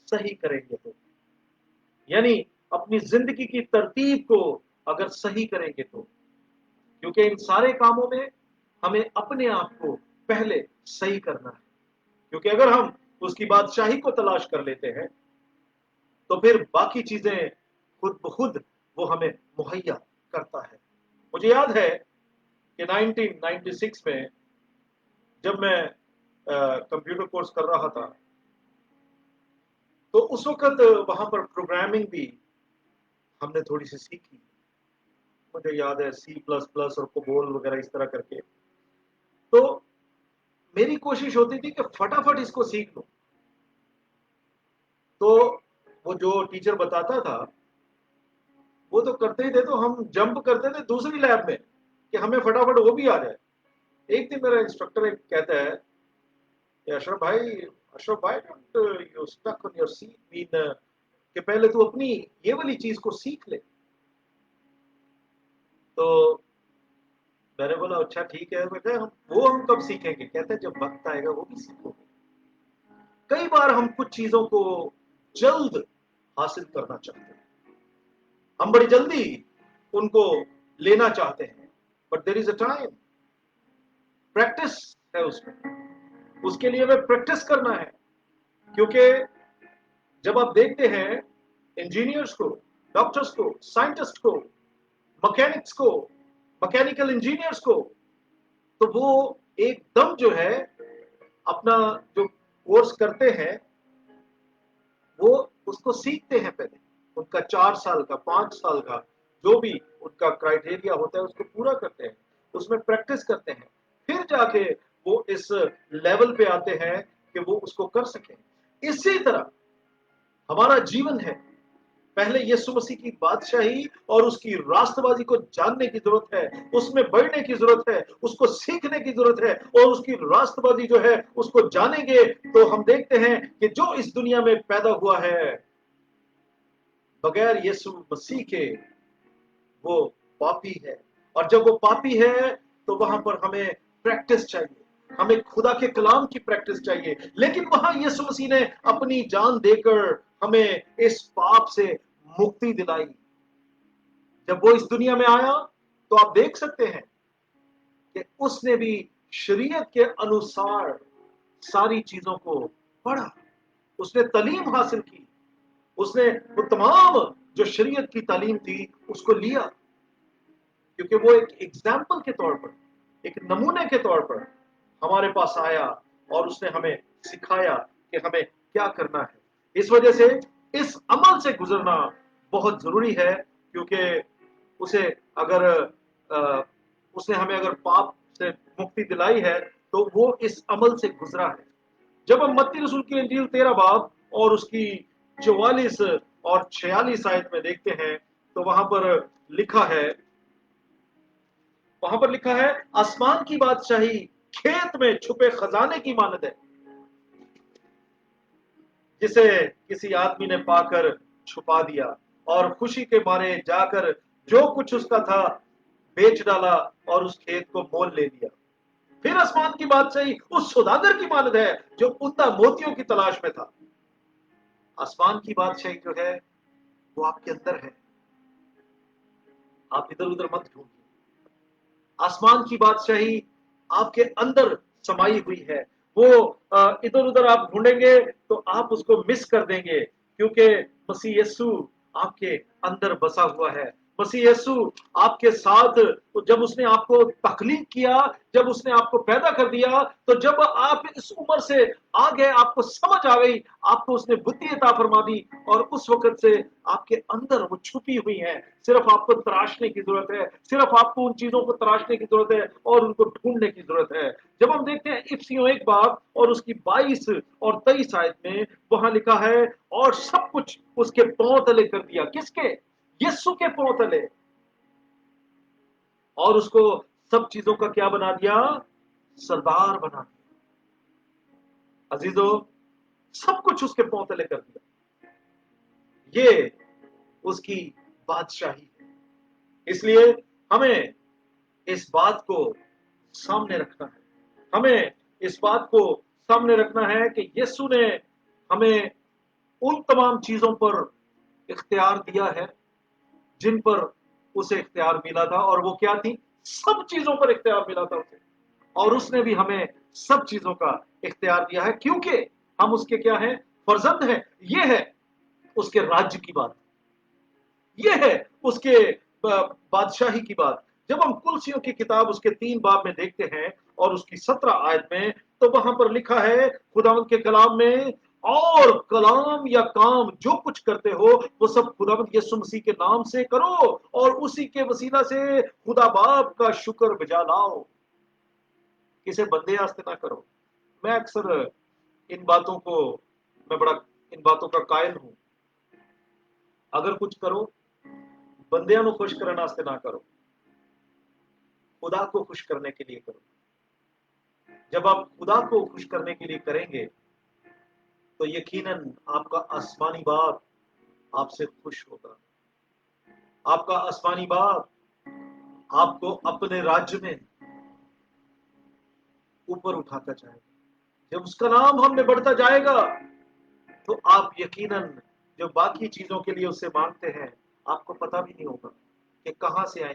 सही करेंगे तो, यानी अपनी जिंदगी की तरतीब को अगर सही करेंगे तो, क्योंकि इन सारे कामों में हमें अपने आप को पहले सही करना है। क्योंकि अगर हम उसकी बादशाही को तलाश कर लेते हैं तो फिर बाकी चीजें खुद ब खुद वो हमें मुहैया करता है। मुझे मुझे याद है कि 1996 में जब मैं कंप्यूटर कोर्स कर रहा था, तो उस वक्त वहां पर प्रोग्रामिंग भी हमने थोड़ी सी सीखी। मुझे याद है C++ और कोबोल वगैरह इस तरह करके। तो मेरी कोशिश होती थी कि फटाफट इसको सीख लूं। तो वो जो टीचर बताता था वो तो करते ही थे, तो हम जंप करते थे दूसरी लैब में कि हमें फटाफट वो भी आ जाए। एक दिन मेरा इंस्ट्रक्टर एक कहता है कि अशरफ भाई don't you stuck on your seat, mean कि पहले तू अपनी ये वाली चीज को सीख ले। तो मैंने बोला अच्छा ठीक है बेटा, हम कब सीखेंगे? कहते हैं जब वक्त आएगा वो भी सीखोगे। कई बार हम कुछ चीजों को जल्द हासिल करना चाहते हैं, हम बड़ी जल्दी उनको लेना चाहते हैं, but there is a time, practice है उसमें, उसके लिए हमें प्रैक्टिस करना है। क्योंकि जब आप देखते हैं इंजीनियर्स को, डॉक्टर्स को, साइंटिस्ट को, मैकेनिक्स को, मैकेनिकल इंजीनियर्स को, तो वो एकदम जो है अपना जो कोर्स करते हैं वो उसको सीखते हैं पहले, उनका 4 साल का 5 साल का जो भी उनका क्राइटेरिया होता है उसको पूरा करते हैं, उसमें प्रैक्टिस करते हैं, फिर जाके वो इस लेवल पे आते हैं कि वो उसको कर सकें। इसी तरह हमारा जीवन है, पहले यीशु मसीह की बादशाही और उसकी राष्ट्रवादी को जानने की जरूरत है, उसमें बढ़ने की जरूरत है, उसको सीखने की जरूरत है, और उसकी राष्ट्रवादी जो है उसको जानेंगे तो हम देखते हैं कि जो इस दुनिया में पैदा हुआ है बगैर यीशु मसीह के वो पापी है। और जब वो पापी है तो वहां पर हमें प्रैक्टिस चाहिए, हमें खुदा के कलाम की प्रैक्टिस चाहिए। लेकिन वहां यीशु मसीह ने अपनी जान देकर हमें इस पाप से मुक्ति दिलाई। जब वो इस दुनिया में आया तो आप देख सकते हैं कि उसने भी शरीयत के अनुसार सारी चीजों को पढ़ा, उसने तालीम हासिल की, उसने वो तमाम जो शरीयत की तालीम थी उसको लिया, क्योंकि वो एक एग्जाम्पल के तौर पर, एक नमूने के तौर पर हमारे पास आया और उसने हमें सिखाया कि हमें क्या करना है। इस वजह से इस अमल से गुजरना बहुत जरूरी है, क्योंकि उसे अगर उसने हमें अगर पाप से मुक्ति दिलाई है तो वो इस अमल से गुजरा है। जब हम मत्ती रसूल की इंजील 13 बाब और उसकी 44 और 46 आयत में देखते हैं तो वहां पर लिखा है आसमान की बादशाही खेत में छुपे खजाने की मानद है, जिसे किसी आदमी ने पाकर छुपा दिया और खुशी के मारे जाकर जो कुछ उसका था बेच डाला और उस खेत को मोल ले लिया। फिर आसमान की बादशाही उस सौदागर की मानद है जो उम्दा मोतियों की तलाश में था। आसमान की बादशाही जो है वो आपके अंदर है, आप इधर उधर मत ढूंढिए। आसमान की बादशाही आपके अंदर समाई हुई है, वो इधर उधर आप ढूंढेंगे तो आप उसको मिस कर देंगे, क्योंकि मसीह यीशु आपके अंदर बसा हुआ है। मसीह यीशु आपके साथ, जब उसने आपको तख्लीक किया, जब उसने आपको पैदा कर दिया, तो जब आप इस उम्र से आ गए, आपको समझ आ गई, आपको उसने बुद्धि अता फरमा दी, और उस वक्त से आपके अंदर वो छुपी हुई है। सिर्फ आपको तराशने की जरूरत है, सिर्फ आपको उन चीजों को तराशने की जरूरत है और उनको ढूंढने की जरूरत है। जब हम देखते हैं इफिसियों 1 बाब और उसकी 22 और 23 आयत में वहां लिखा है और सब कुछ उसके पांव तले कर दिया। किसके? यीशु के पांव तले। और उसको सब चीजों का क्या बना दिया? सरदार बना दिया। अजीजों, सब कुछ उसके पांव तले कर दिया। ये उसकी बादशाही है। इसलिए हमें इस बात को सामने रखना है, हमें इस बात को सामने रखना है कि यीशु ने हमें उन तमाम चीजों पर इख्तियार दिया है जिन पर उसे इख्तियार मिला था। और वो क्या थी? सब चीजों पर इख्तियार मिला था उसे, और उसने भी हमें सब चीजों का इख्तियार दिया है, क्योंकि हम उसके क्या हैं? फर्जंद हैं। ये है उसके राज्य की बात, ये है उसके बादशाही की बात। जब हम कुलसियों की किताब उसके 3 बाब में देखते हैं और उसकी 17 आयत में, तो वहां पर लिखा है खुदावंद के कलाम में, और कलाम या काम जो कुछ करते हो वो सब खुदावंद यीशु मसीह के नाम से करो और उसी के वसीला से खुदा बाप का शुक्र बजा लाओ, किसे बंदे आस्ते ना करो। मैं अक्सर इन बातों को मैं बड़ा इन बातों का कायल हूं। अगर कुछ करो बंदियां को खुश करने वास्ते ना करो, खुदा को खुश करने के लिए करो। जब आप खुदा को खुश करने के लिए करेंगे तो यकीनन आपका आसमानी बाप आपसे खुश होगा। आपका आसमानी बाप आपको अपने राज्य में ऊपर उठाता जाएगा। जब उसका नाम हमने बढ़ता जाएगा तो आप यकीनन जो बाकी चीजों के लिए उससे मांगते हैं आपको पता भी नहीं होगा कि कहां से आई,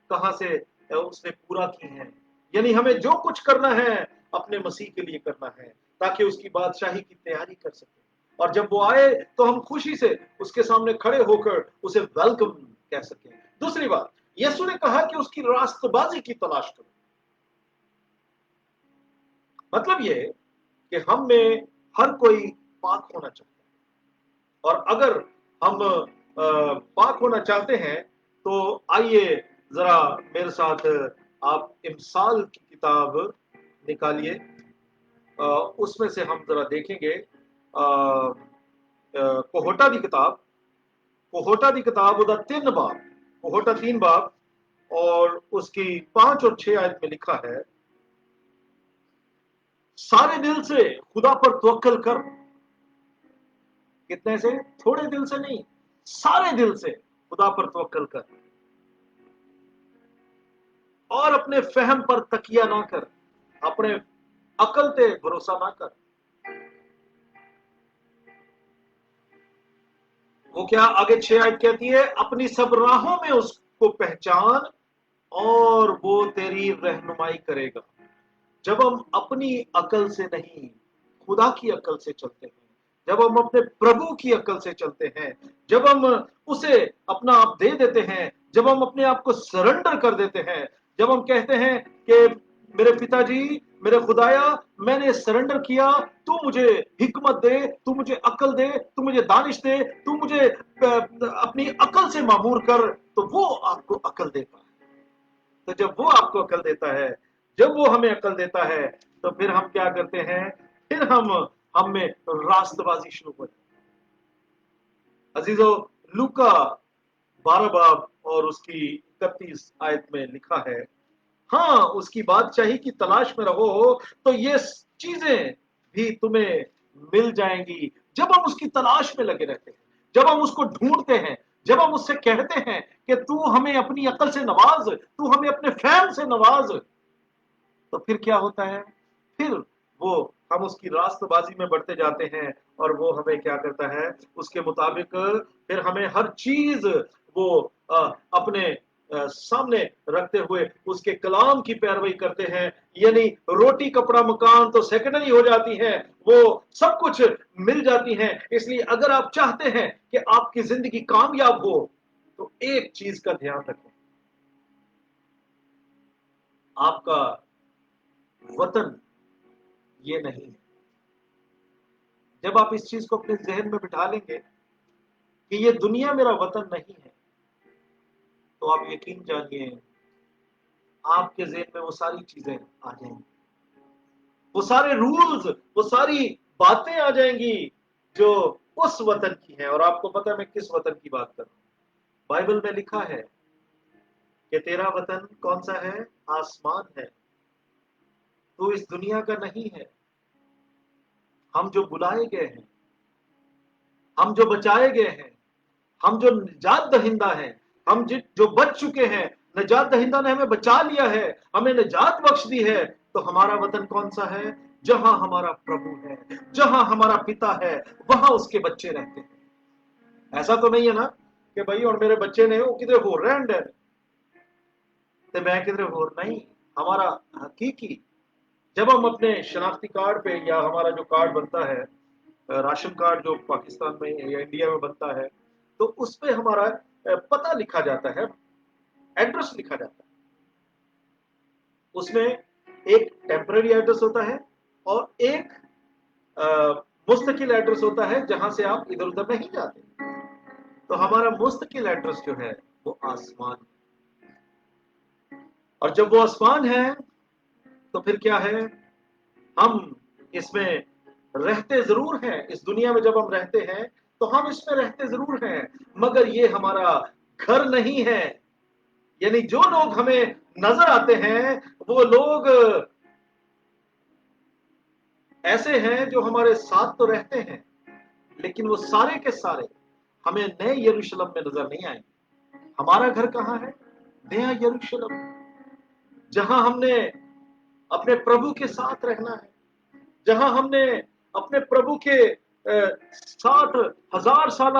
कहां से उसने पूरा की है। यानी हमें जो कुछ करना है अपने मसीह के लिए करना है ताकि उसकी बादशाही की तैयारी कर सके, और जब वो आए तो हम खुशी से उसके सामने खड़े होकर उसे वेलकम कह सकें। दूसरी बात, यीशु ने कहा कि उसकी रास्तबाजी की तलाश करो। मतलब ये कि हम में हर कोई पाक होना चाहता है, और अगर हम पाक होना चाहते हैं तो आइए जरा मेरे साथ आप इमसाल की किताब निकालिए। उसमें से हम जरा देखेंगे कोहोटा की किताब, कोहोटा की किताब उदा 3 बाब, कोहोटा 3 बाब और उसकी 5 और 6 आयत में लिखा है, सारे दिल से खुदा पर तवक्कल कर। कितने से? थोड़े दिल से नहीं, सारे दिल से खुदा पर तवक्कल कर, और अपने फहम पर तकिया ना कर, अपने अकल पे भरोसा ना कर। वो क्या आगे 6 आयत कहती है, अपनी सब राहों में उसको पहचान और वो तेरी रहनुमाई करेगा। जब हम अपनी अकल से नहीं खुदा की अकल से चलते हैं, जब हम अपने प्रभु की अकल से चलते हैं, जब हम उसे अपना आप दे देते हैं, जब हम अपने आप को सरेंडर कर देते हैं, जब हम कहते हैं कि मेरे पिताजी, मेरे खुदाया, मैंने सरेंडर किया, तू मुझे हिकमत दे, तू मुझे अकल दे, तू मुझे दानिश दे, तू मुझे अपनी अकल से मामूर कर, तो वो आपको अकल देता है। तो जब वो आपको अकल देता है, जब वो हमें अकल देता है, तो फिर हम क्या करते हैं? फिर हम में रास्तबाजी शुरू हो जाती है। अजीजों, लूका 12 बाब और उसकी 31 आयत में लिखा है, हाँ, उसकी बादशाही की तलाश में रहो तो ये चीजें भी तुम्हें मिल जाएंगी। जब हम उसकी तलाश में लगे रहते हैं, जब हम उसको ढूंढते हैं, जब हम उससे कहते हैं कि तू हमें अपनी अकल से नवाज, तू हमें अपने फहम से नवाज, तो फिर क्या होता है? फिर वो हम उसकी रास्तबाजी में बढ़ते जाते हैं और वो हमें क्या करता है? उसके मुताबिक फिर हमें हर चीज वो अपने सामने रखते हुए उसके कलाम की पैरवी करते हैं। यानी रोटी कपड़ा मकान तो सेकेंडरी हो जाती है, वो सब कुछ मिल जाती है। इसलिए अगर आप चाहते हैं कि आपकी जिंदगी कामयाब हो तो एक चीज का ध्यान रखें, आपका वतन ये नहीं है। जब आप इस चीज को अपने जहन में बिठा लेंगे कि ये दुनिया मेरा वतन नहीं है, तो आप यकीन जानिए आपके जहन में वो सारी चीजें आ जाएंगी, वो सारे रूल्स, वो सारी बातें आ जाएंगी जो उस वतन की है। और आपको पता है मैं किस वतन की बात कर रहा हूं? बाइबल में लिखा है कि तेरा वतन कौन सा है? आसमान है। तो इस दुनिया का नहीं है। हम जो बुलाए गए हैं, हम जो बचाए गए हैं, हम जो निजात दहिंदा हैं, हम जो बच चुके हैं, निजात दहिंदा ने हमें बचा लिया है, हमें निजात बख्श दी है, तो हमारा वतन कौन सा है? जहां हमारा प्रभु है, जहां हमारा पिता है, वहां उसके बच्चे रहते हैं। ऐसा तो नहीं है ना कि भाई और मेरे बच्चे ने वो किधर हो रैंड है तो मैं किधर हो, नहीं। हमारा हकीकी, जब हम अपने शनाख्ती कार्ड पे या हमारा जो कार्ड बनता है, राशन कार्ड जो पाकिस्तान में या इंडिया में बनता है, तो उस पे हमारा पता लिखा जाता है, एड्रेस लिखा जाता है। उसमें एक टेम्पररी एड्रेस होता है और एक मुस्तकिल एड्रेस होता है जहां से आप इधर उधर नहीं जाते। तो हमारा मुस्तकिल एड्रेस जो है वो आसमान है। और जब वो आसमान है तो फिर क्या है, हम इसमें रहते जरूर हैं। इस दुनिया में जब हम रहते हैं तो हम इसमें रहते जरूर हैं, मगर ये हमारा घर नहीं है। यानी जो लोग हमें नजर आते हैं वो लोग ऐसे हैं जो हमारे साथ तो रहते हैं, लेकिन वो सारे के सारे हमें नए यरूशलेम में नजर नहीं आएंगे। हमारा घर कहाँ है? नया यरूशलेम, जहां हमने अपने प्रभु के साथ रहना है, जहां हमने अपने प्रभु के साथ 1000 साल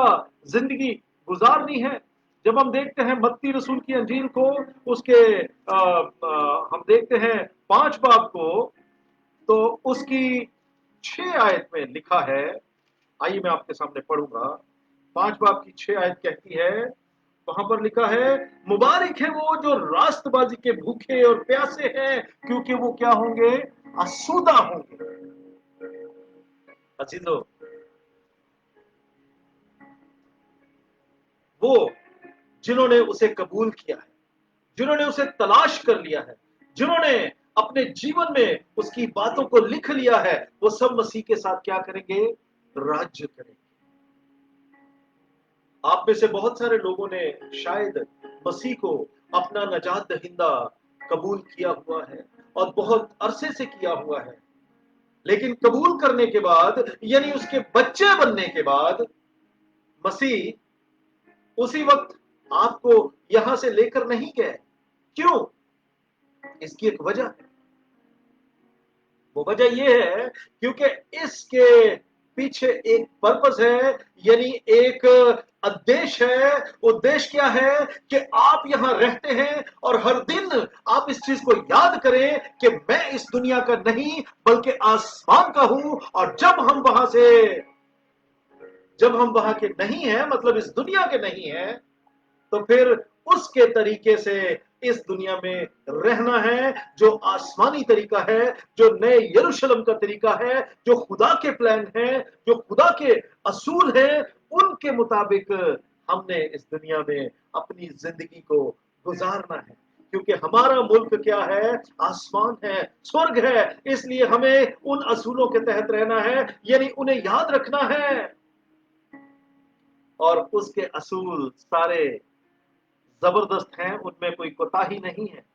जिंदगी गुजारनी है। जब हम देखते हैं मत्ती रसूल की अंजील को, उसके हम देखते हैं 5 बाब को, तो उसकी 6 आयत में लिखा है, आइए मैं आपके सामने पढ़ूंगा। 5 बाब की 6 आयत कहती है, वहां पर लिखा है, मुबारक है वो जो रास्तबाजी के भूखे और प्यासे हैं, क्योंकि वो क्या होंगे? आसूदा होंगे। अजीजों, वो जिन्होंने उसे कबूल किया है, जिन्होंने उसे तलाश कर लिया है, जिन्होंने अपने जीवन में उसकी बातों को लिख लिया है, वो सब मसीह के साथ क्या करेंगे? राज्य करेंगे। आप में से बहुत सारे लोगों ने शायद मसीह को अपना नजात दहिंदा कबूल किया हुआ है और बहुत अरसे से किया हुआ है, लेकिन कबूल करने के बाद, यानी उसके बच्चे बनने के बाद, मसीह उसी वक्त आपको यहां से लेकर नहीं गए। क्यों? इसकी एक वजह है। वो वजह यह है क्योंकि इसके पीछे एक पर्पस है, यानी एक उद्देश्य है। उद्देश्य क्या है? कि आप यहां रहते हैं और हर दिन आप इस चीज को याद करें कि मैं इस दुनिया का नहीं बल्कि आसमान का हूं। और जब हम वहां के नहीं हैं, मतलब इस दुनिया के नहीं हैं, तो फिर उसके तरीके से इस दुनिया में रहना है, जो आसमानी तरीका है, जो नए यरूशलेम का तरीका है, जो खुदा के प्लान है, जो खुदा के असूल हैं, उनके मुताबिक हमने इस दुनिया में अपनी जिंदगी को गुजारना है। क्योंकि हमारा मुल्क क्या है? आसमान है, स्वर्ग है। इसलिए हमें उन असूलों के तहत रहना है, यानी उन्हें याद रखना है। और उसके असूल सारे जबरदस्त हैं, उनमें कोई कोताही नहीं है,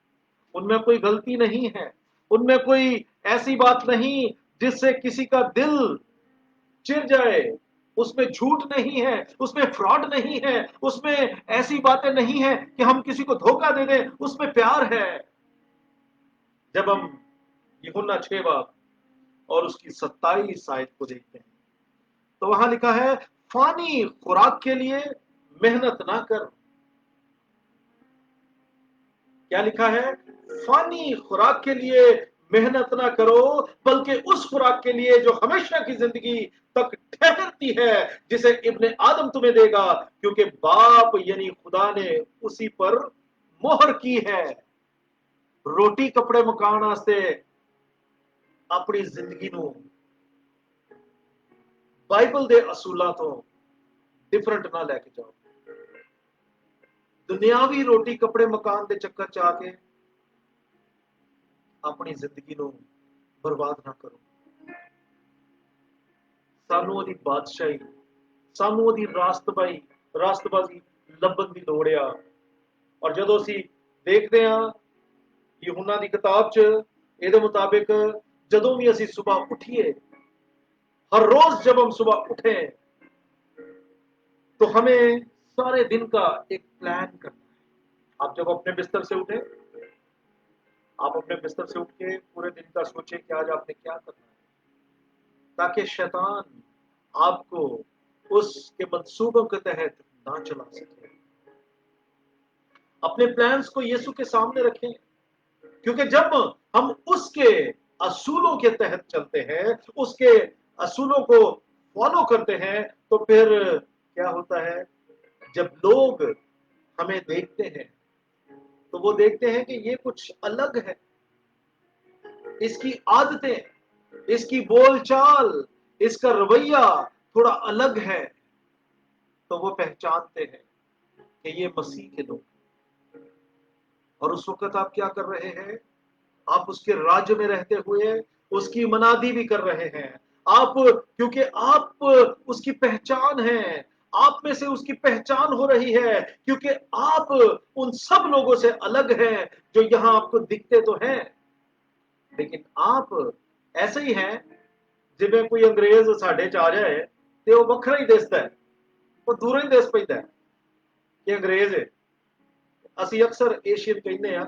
उनमें कोई गलती नहीं है, उनमें कोई ऐसी बात नहीं जिससे किसी का दिल चिर जाए। उसमें झूठ नहीं है, उसमें फ्रॉड नहीं है, उसमें ऐसी बातें नहीं है कि हम किसी को धोखा दे दें। उसमें प्यार है। जब हम यूहन्ना 6 बाब और उसकी 27 आयत को देखते हैं तो वहां लिखा है, फानी खुराक के लिए मेहनत ना कर। क्या लिखा है? फानी खुराक के लिए मेहनत ना करो, बल्कि उस खुराक के लिए जो हमेशा की जिंदगी तक ठहरती है, जिसे इब्ने आदम तुम्हें देगा, क्योंकि बाप यानी खुदा ने उसी पर मोहर की है। रोटी कपड़े मकान वास्ते अपनी जिंदगी नू बाइबल दे असूलां तो डिफरेंट ना लेके जाओ। दुनियावी रोटी कपड़े मकान के चक्कर च आके अपनी जिंदगी नू बर्बाद ना करो। सानू ओदी बादशाही, सानू ओदी रास्तबाजी ਲੱਭਣ ਦੀ ਲੋੜ ਆ। और ਜਦੋਂ ਅਸੀਂ ਦੇਖਦੇ ਹਾਂ यूहन्ना ਦੀ किताब च, ਇਹਦੇ मुताबिक ਜਦੋਂ भी ਅਸੀਂ सुबह उठिए, हर रोज जब हम सुबह उठे तो हमें सारे दिन का एक प्लान करना है। आप जब अपने बिस्तर से उठे, आप अपने बिस्तर से उठ के पूरे दिन का सोचे कि आज आपने क्या करना है, ताकि शैतान आपको उसके मंसूबों के तहत ना चला सके। अपने प्लान्स को यीशु के सामने रखें, क्योंकि जब हम उसके असूलों के तहत चलते हैं, उसके असूलों को फॉलो करते हैं, तो फिर क्या होता है? जब लोग हमें देखते हैं तो वो देखते हैं कि ये कुछ अलग है, इसकी आदतें, इसकी बोलचाल, इसका रवैया थोड़ा अलग है, तो वो पहचानते हैं कि ये मसीह के लोग। और उस वक्त आप क्या कर रहे हैं? आप उसके राज्य में रहते हुए उसकी मनादी भी कर रहे हैं। आप, क्योंकि आप उसकी पहचान हैं, आप में से उसकी पहचान हो रही है, क्योंकि आप उन सब लोगों से अलग हैं जो यहां आपको दिखते तो हैं, लेकिन आप ऐसे ही हैं जिवें कोई अंग्रेज साडे च आ जाए ते वो वखरा ही दिसदा है, वो दूरों ही दिस पैंदा है कि अंग्रेज है। ਅਸੀਂ ਅਕਸਰ ਏਸ਼ੀਅਨ ਕਹਿੰਦੇ ਆ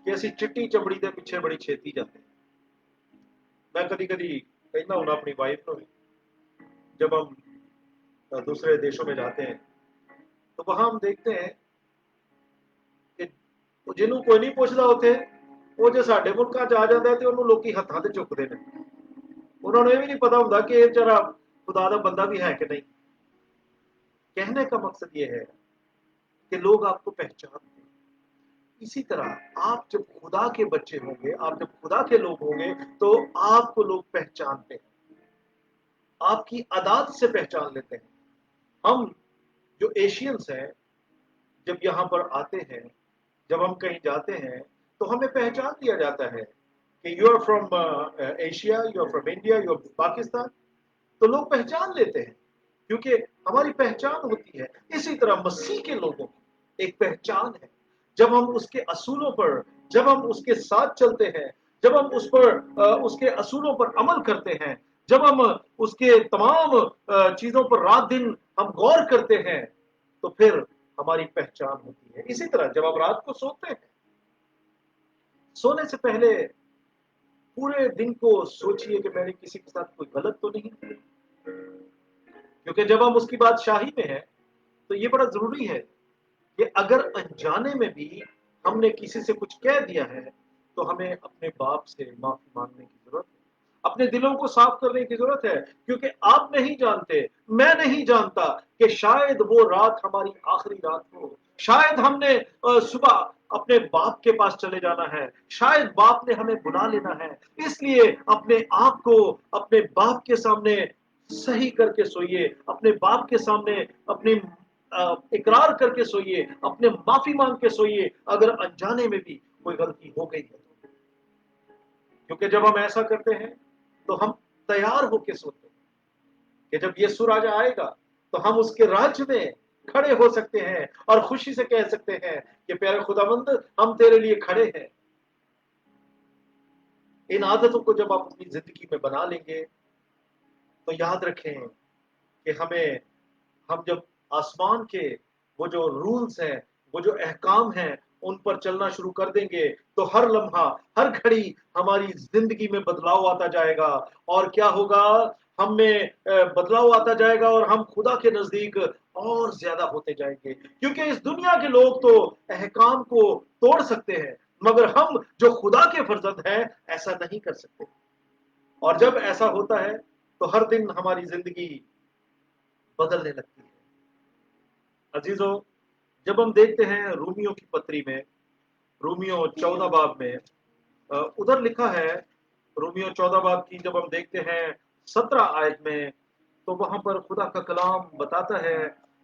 ਕਿ ਅਸੀਂ ਚਿੱਟੀ ਚਮੜੀ ਦੇ ਪਿੱਛੇ ਬੜੀ ਛੇਤੀ ਜਾਂਦੇ ਹਾਂ। मैं कभी कभी कहना हूं अपनी वाइफ को भी, जब हम दूसरे देशों में जाते हैं तो वहां हम देखते हैं कि जिन्हों कोई नहीं पूछता उत्थे वो जो साडे मुल्कां च आ जाता है तो उन्होंने लोग हत्थां ते चुकते हैं। उन्होंने ये भी नहीं पता होंदा कि ये बेचारा खुदा दा बंदा भी है कि नहीं। कहने का मकसद ये है कि लोग आपको पहचानते हैं। इसी तरह आप जब खुदा के बच्चे होंगे, आप जब खुदा के लोग होंगे, तो आपको लोग पहचानते हैं, आपकी अदात से पहचान लेते हैं। हम जो एशियंस हैं, जब यहाँ पर आते हैं, जब हम कहीं जाते हैं, तो हमें पहचान दिया जाता है कि you are from Asia, you are from India, you are Pakistan. तो लोग पहचान लेते हैं क्योंकि हमारी पहचान होती है। इसी तरह मसीह के लोगों की एक पहचान है। जब हम उसके असूलों पर, जब हम उसके साथ चलते हैं, जब हम उस पर उसके असूलों पर अमल करते हैं, जब हम उसके तमाम चीजों पर रात दिन हम गौर करते हैं, तो फिर हमारी पहचान होती है। इसी तरह जब आप रात को सोते हैं, सोने से पहले पूरे दिन को सोचिए कि मैंने किसी के साथ कोई गलत तो नहीं किया, क्योंकि जब हम उसकी बादशाही में हैं तो ये बड़ा जरूरी है कि अगर अनजाने में भी हमने किसी से कुछ कह दिया है तो हमें अपने बाप से माफी मांगने की जरूरत है, अपने दिलों को साफ करने की जरूरत है। क्योंकि आप नहीं जानते, मैं नहीं जानता कि शायद वो रात हमारी आखिरी रात हो, शायद हमने सुबह अपने बाप के पास चले जाना है, शायद बाप ने हमें बुला लेना है। इसलिए अपने आप को अपने बाप के सामने सही करके सोइए, अपने बाप के सामने अपनी इकरार करके सोइए, अपने माफी मांग के सोइए अगर अनजाने में भी कोई गलती हो गई है तो। क्योंकि जब हम ऐसा करते हैं तो हम तैयार होके सोते हैं कि जब यीशु राजा आएगा तो हम उसके राज्य में खड़े हो सकते हैं और खुशी से कह सकते हैं कि प्यारे खुदावंद, हम तेरे लिए खड़े हैं। इन आदतों को जब आप अपनी जिंदगी में बना लेंगे तो याद रखें कि हम जब आसमान के वो जो रूल्स हैं, वो जो अहकाम हैं, उन पर चलना शुरू कर देंगे तो हर लम्हा, हर घड़ी हमारी जिंदगी में बदलाव आता जाएगा। और क्या होगा? हम में बदलाव आता जाएगा और हम खुदा के नजदीक और ज्यादा होते जाएंगे। क्योंकि इस दुनिया के लोग तो अहकाम को तोड़ सकते हैं, मगर हम जो खुदा के फर्जंद हैं ऐसा नहीं कर सकते। और जब ऐसा होता है तो हर दिन हमारी जिंदगी बदलने लगती है। अजीजों, जब हम देखते हैं रोमियो की पत्री में, रोमियो 14 बाब में, उधर लिखा है, रोमियो 14 बाब की जब हम देखते हैं 17 आयत में, तो वहां पर खुदा का कलाम बताता है,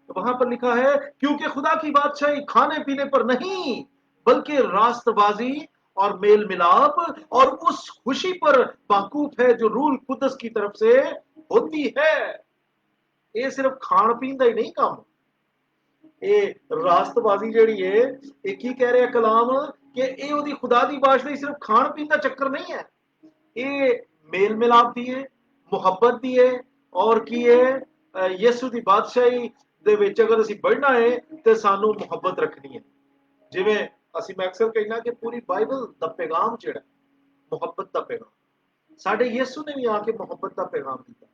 तो वहां पर लिखा है, क्योंकि खुदा की बादशाही खाने पीने पर नहीं बल्कि रास्तबाजी और मेल मिलाप और उस खुशी पर वाकूफ है जो रूल कुदस की तरफ से होती है। ये सिर्फ खान पीन का ही नहीं काम, ये रास्तबाजी ਜਿਹੜੀ है, एक ही कह रहे कलाम कि ये ਉਹਦੀ खुदा ਦੀ ਬਾਦਸ਼ਾਹੀ सिर्फ खान पीन का चक्कर नहीं है, ये मेल मिलाप दी है, मुहब्बत दी है, और की है ਯਿਸੂ ਦੀ ਬਾਦਸ਼ਾਹੀ ਦੇ ਵਿੱਚ ਅਗਰ ਅਸੀਂ बढ़ना है ਤੇ ਸਾਨੂੰ ਮੁਹੱਬਤ ਰੱਖਣੀ ਹੈ। ਜਿਵੇਂ ਅਸੀਂ ਮੈਂ ਅਕਸਰ ਕਹਿਣਾ ਕਿ ਪੂਰੀ ਬਾਈਬਲ ਦਾ ਪੈਗਾਮ ਜਿਹੜਾ ਮੁਹੱਬਤ ਦਾ ਪੈਗਾਮ, ਸਾਡੇ ਯਿਸੂ ਨੇ ਵੀ ਆ ਕੇ ਮੁਹੱਬਤ ਦਾ ਪੈਗਾਮ ਦਿੱਤਾ।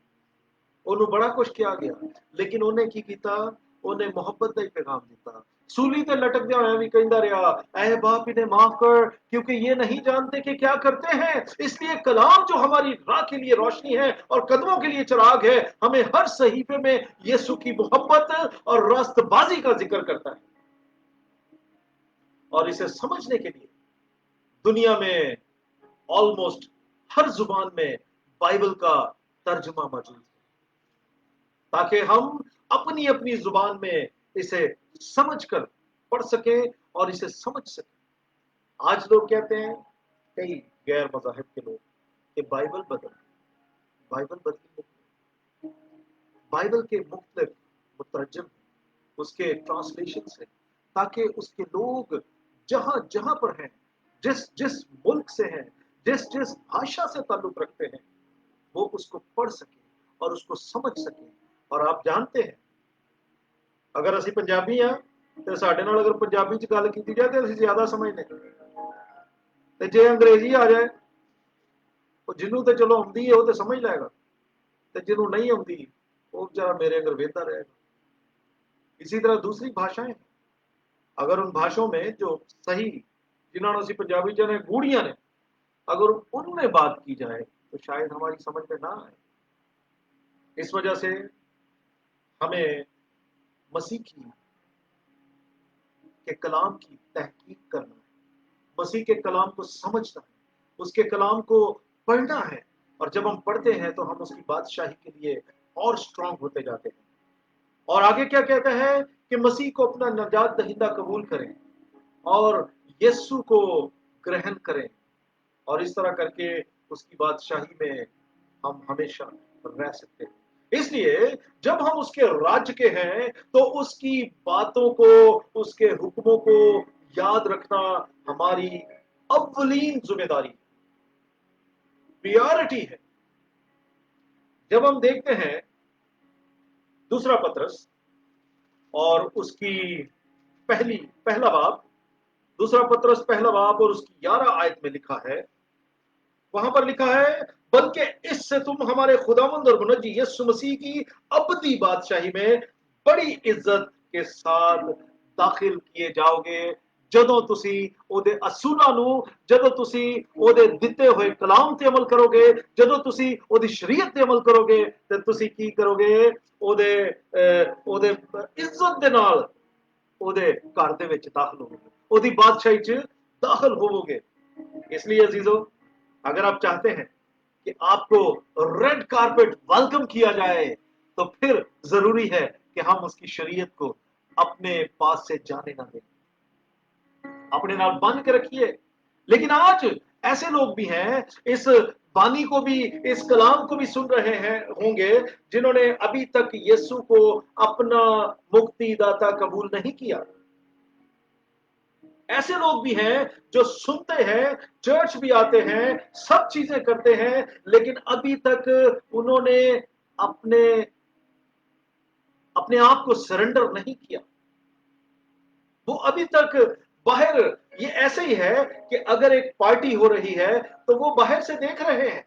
ਉਹਨੂੰ ਬੜਾ ਕੁਝ ਕਿਹਾ ਗਿਆ, ਲੇਕਿਨ ਉਹਨੇ ਕੀ ਕੀਤਾ? ਉਹਨੇ ਮੁਹੱਬਤ ਦਾ ਹੀ ਪੈगाम ਦਿੱਤਾ। सूली ते लटकदे होया भी कहंदा रहा, ऐ बाप इन्हें माफ कर क्योंकि ये नहीं जानते कि क्या करते हैं। इसलिए कलाम जो हमारी राह के लिए रोशनी है और कदमों के लिए चिराग है, हमें हर सहीफे में यीशु की मोहब्बत और रास्तबाजी का जिक्र करता है। और इसे समझने के लिए दुनिया में ऑलमोस्ट हर जुबान में बाइबल का तर्जुमा मौजूद है, ताकि हम अपनी अपनी जुबान में इसे समझकर पढ़ सके और इसे समझ सके। आज लोग कहते हैं, कई गैर मज़ाहिब के लोग, कि बाइबल बदल नहीं। बाइबल के मुख्तलिफ मुतरजम, उसके ट्रांसलेशन से, ताकि उसके लोग जहां जहां पर हैं, जिस जिस मुल्क से हैं, जिस जिस भाषा से ताल्लुक रखते हैं, वो उसको पढ़ सके और उसको समझ सके। और आप जानते हैं, अगर ਅਸੀਂ ਪੰਜਾਬੀ ਆ ਤੇ ਸਾਡੇ ਨਾਲ ਅਗਰ ਪੰਜਾਬੀ ਚ ਗੱਲ ਕੀਤੀ ਜਾਏ ਤੇ ਅਸੀਂ ਜ਼ਿਆਦਾ ਸਮਝਦੇ ਤੇ ਜੇ ਅੰਗਰੇਜ਼ੀ ਆ ਜਾਏ, ਉਹ ਜਿਹਨੂੰ ਤੇ ਚਲੋ ਆਉਂਦੀ ਹੈ ਉਹ ਤੇ ਸਮਝ ਲੈਗਾ, ਤੇ ਜਿਹਨੂੰ ਨਹੀਂ ਆਉਂਦੀ ਉਹ ਵਿਚਾਰਾ ਮੇਰੇ ਅੰਦਰ ਵੇਖਦਾ रहेगा। इसी तरह दूसरी भाषाएं हैं, अगर उन भाषाओं में जो सही, जिन्होंने ਅਸੀਂ पंजाबी जाने गूढ़ियां ने, अगर उनमें बात की जाए तो शायद हमारी समझ में ना आए। इस वजह से हमें मसीह के कलाम की तहकीक करना है, मसीह के कलाम को समझना है, उसके कलाम को पढ़ना है। और जब हम पढ़ते हैं तो हम उसकी बादशाही के लिए और स्ट्रांग होते जाते हैं। और आगे क्या कहता है कि मसीह को अपना नजात दहिंदा कबूल करें और यीशु को ग्रहण करें, और इस तरह करके उसकी बादशाही में हम हमेशा रह सकते हैं। इसलिए जब हम उसके राज्य के हैं तो उसकी बातों को, उसके हुक्मों को याद रखना हमारी अव्वलीन जिम्मेदारी है, प्रियोरिटी है। जब हम देखते हैं दूसरा पत्रस और उसकी पहला बाब, दूसरा पत्रस पहला बाब और उसकी 11 आयत में लिखा है, वहां पर लिखा है, बल्कि इससे तुम हमारे खुदावंद और मुनज्जी यीशु मसीह की अबदी बादशाही में बड़ी इज्जत के साथ दाखिल किए जाओगे, ਜਦੋਂ ਤੁਸੀਂ ਉਹਦੇ ਅਸੂਲਾਂ ਨੂੰ, ਜਦੋਂ ਤੁਸੀਂ ਉਹਦੇ ਦਿੱਤੇ ਹੋਏ ਕਲਾਮ ਤੇ ਅਮਲ ਕਰੋਗੇ, ਜਦੋਂ ਤੁਸੀਂ ਉਹਦੀ ਸ਼ਰੀਅਤ ਤੇ ਅਮਲ ਕਰੋਗੇ, ਤੇ ਤੁਸੀਂ ਕੀ ਕਰੋਗੇ, ਉਹਦੇ ਇੱਜ਼ਤ ਦੇ ਨਾਲ ਉਹਦੇ ਘਰ ਦੇ ਵਿੱਚ ਦਾਖਲ ਹੋਵੋਗੇ, ਉਹਦੀ ਬਾਦਸ਼ਾਹੀ 'ਚ ਦਾਖਲ ਹੋਵੋਗੇ। इसलिए अजीजों, अगर आप चाहते हैं कि आपको रेड कारपेट वेलकम किया जाए, तो फिर जरूरी है कि हम उसकी शरीयत को अपने पास से जाने ना दें, अपने नाल बांध के रखिए। लेकिन आज ऐसे लोग भी हैं, इस बानी को भी, इस कलाम को भी सुन रहे हैं होंगे, जिन्होंने अभी तक यीशु को अपना मुक्तिदाता कबूल नहीं किया। ऐसे लोग भी हैं जो सुनते हैं, चर्च भी आते हैं, सब चीजें करते हैं, लेकिन अभी तक उन्होंने अपने आप को सरेंडर नहीं किया। वो अभी तक बाहर, ये ऐसे ही है कि अगर एक पार्टी हो रही है तो वो बाहर से देख रहे हैं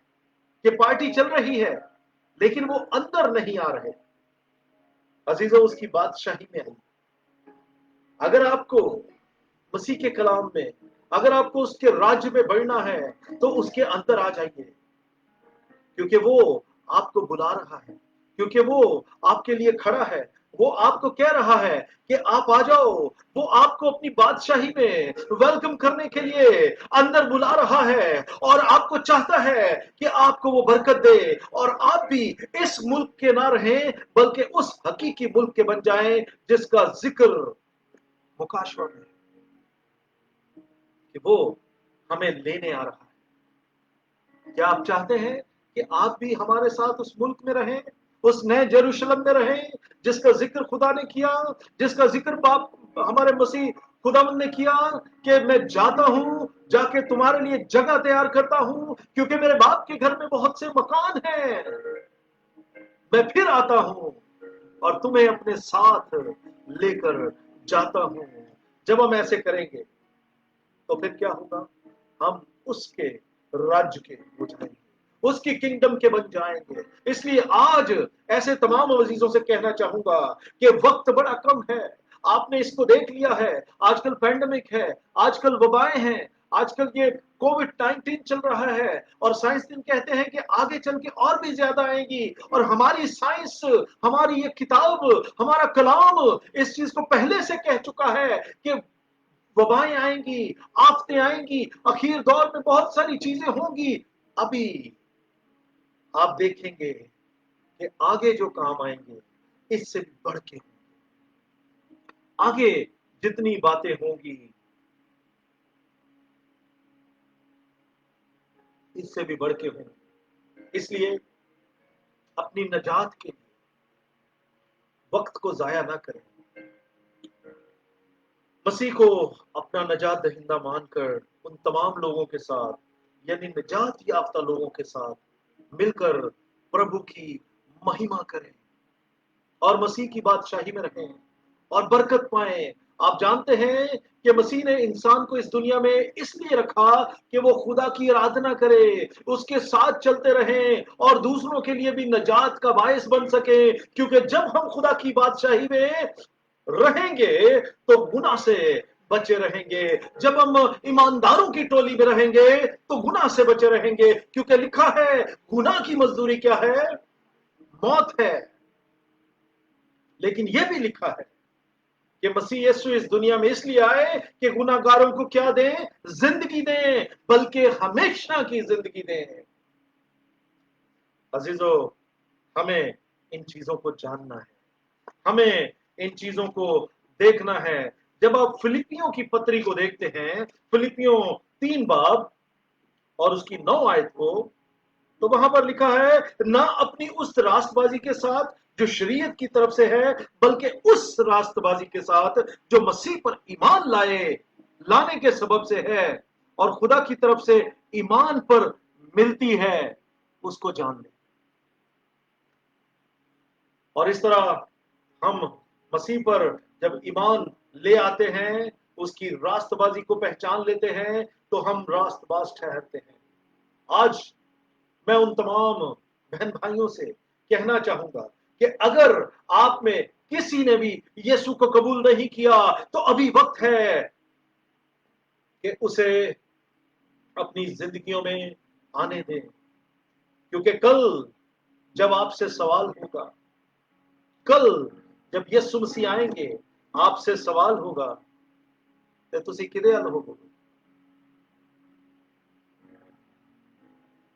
कि पार्टी चल रही है, लेकिन वो अंदर नहीं आ रहे। अजीजों, उसकी बादशाही में आई। अगर आपको मसीह के कलाम में, अगर आपको उसके राज्य में बढ़ना है, तो उसके अंदर आ जाइए, क्योंकि वो आपको बुला रहा है, क्योंकि वो आपके लिए खड़ा है, वो आपको कह रहा है कि आप आ जाओ। वो आपको अपनी बादशाही में वेलकम करने के लिए अंदर बुला रहा है, और आपको चाहता है कि आपको वो बरकत दे, और आप भी इस मुल्क के ना रहें, बल्कि उस हकीकी मुल्क के बन जाएं जिसका जिक्र मुकाशवा में, कि वो हमें लेने आ रहा है। क्या आप चाहते हैं कि आप भी हमारे साथ उस मुल्क में रहें, उस नए जेरूशलम में रहें, जिसका जिक्र खुदा ने किया, जिसका जिक्र बाप हमारे मसीह खुदावंद ने किया, कि मैं जाता हूं, जाके तुम्हारे लिए जगह तैयार करता हूं, क्योंकि मेरे बाप के घर में बहुत से मकान हैं, मैं फिर आता हूं और तुम्हें अपने साथ लेकर जाता हूं। जब हम ऐसे करेंगे तो फिर क्या होगा, हम उसके राज्य के हो जाएंगे, उसकी किंगडम के बन जाएंगे। इसलिए आज ऐसे तमाम अजीजों से कहना चाहूंगा कि वक्त बड़ा कम है। आपने इसको देख लिया है, आजकल पैंडेमिक है, आजकल वबाएं हैं, आजकल ये कोविड-19 चल रहा है, और साइंसदान कहते हैं कि आगे चल के और भी ज्यादा आएगी। और हमारी साइंस, हमारी ये किताब, हमारा कलाम इस चीज को पहले से कह चुका है कि वबाएं आएंगी, आफतें आएंगी, आखिर दौर में बहुत सारी चीजें होंगी। अभी आप देखेंगे कि आगे जो काम आएंगे इससे भी बढ़ के आगे जितनी बातें होंगी इससे भी बढ़ के होंगी। इसलिए अपनी नजात के लिए वक्त को जाया ना करें। मसीह को अपना नजात दहिंदा मानकर उन तमाम लोगों के साथ यानी नजात याफ्ता लोगों के साथ मिलकर प्रभु की महिमा करें और मसीह की बादशाही में रहें और बरकत पाएं। आप जानते हैं कि मसीह ने इंसान को इस दुनिया में इसलिए रखा कि वो खुदा की आराधना करे, उसके साथ चलते रहें और दूसरों के लिए भी नजात का बायस बन सके। क्योंकि जब हम खुदा की बादशाही में रहेंगे तो गुनाह से बचे रहेंगे। जब हम ईमानदारों की टोली में रहेंगे तो गुनाह से बचे रहेंगे, क्योंकि लिखा है गुनाह की मजदूरी क्या है? मौत है। लेकिन यह भी लिखा है कि मसीह यीशु इस दुनिया में इसलिए आए कि गुनाहगारों को क्या दें? जिंदगी दें, बल्कि हमेशा की जिंदगी दें। अजीजों, हमें इन चीजों को जानना है, हमें इन चीजों को देखना है। जब आप फिलिपियों की पत्री को देखते हैं, फिलिपियों 3 बाब और उसकी 9 आयत को, तो वहां पर लिखा है ना अपनी उस रास्तबाजी के साथ जो शरीयत की तरफ से है, बल्कि उस रास्तबाजी के साथ जो मसीह पर ईमान लाने के सबब से है और खुदा की तरफ से ईमान पर मिलती है, उसको जान ले। और इस तरह हम मसीह पर जब ईमान ले आते हैं, उसकी रास्तबाजी को पहचान लेते हैं, तो हम रास्तबाज ठहरते हैं। आज मैं उन तमाम बहन भाइयों से कहना चाहूंगा कि अगर आप में किसी ने भी यीशु को कबूल नहीं किया तो अभी वक्त है कि उसे अपनी जिंदगियों में आने दें। क्योंकि कल जब आपसे सवाल होगा, कल जब यीशु मसीह आएंगे, आपसे सवाल होगा कि तुसी किदे हल होगे।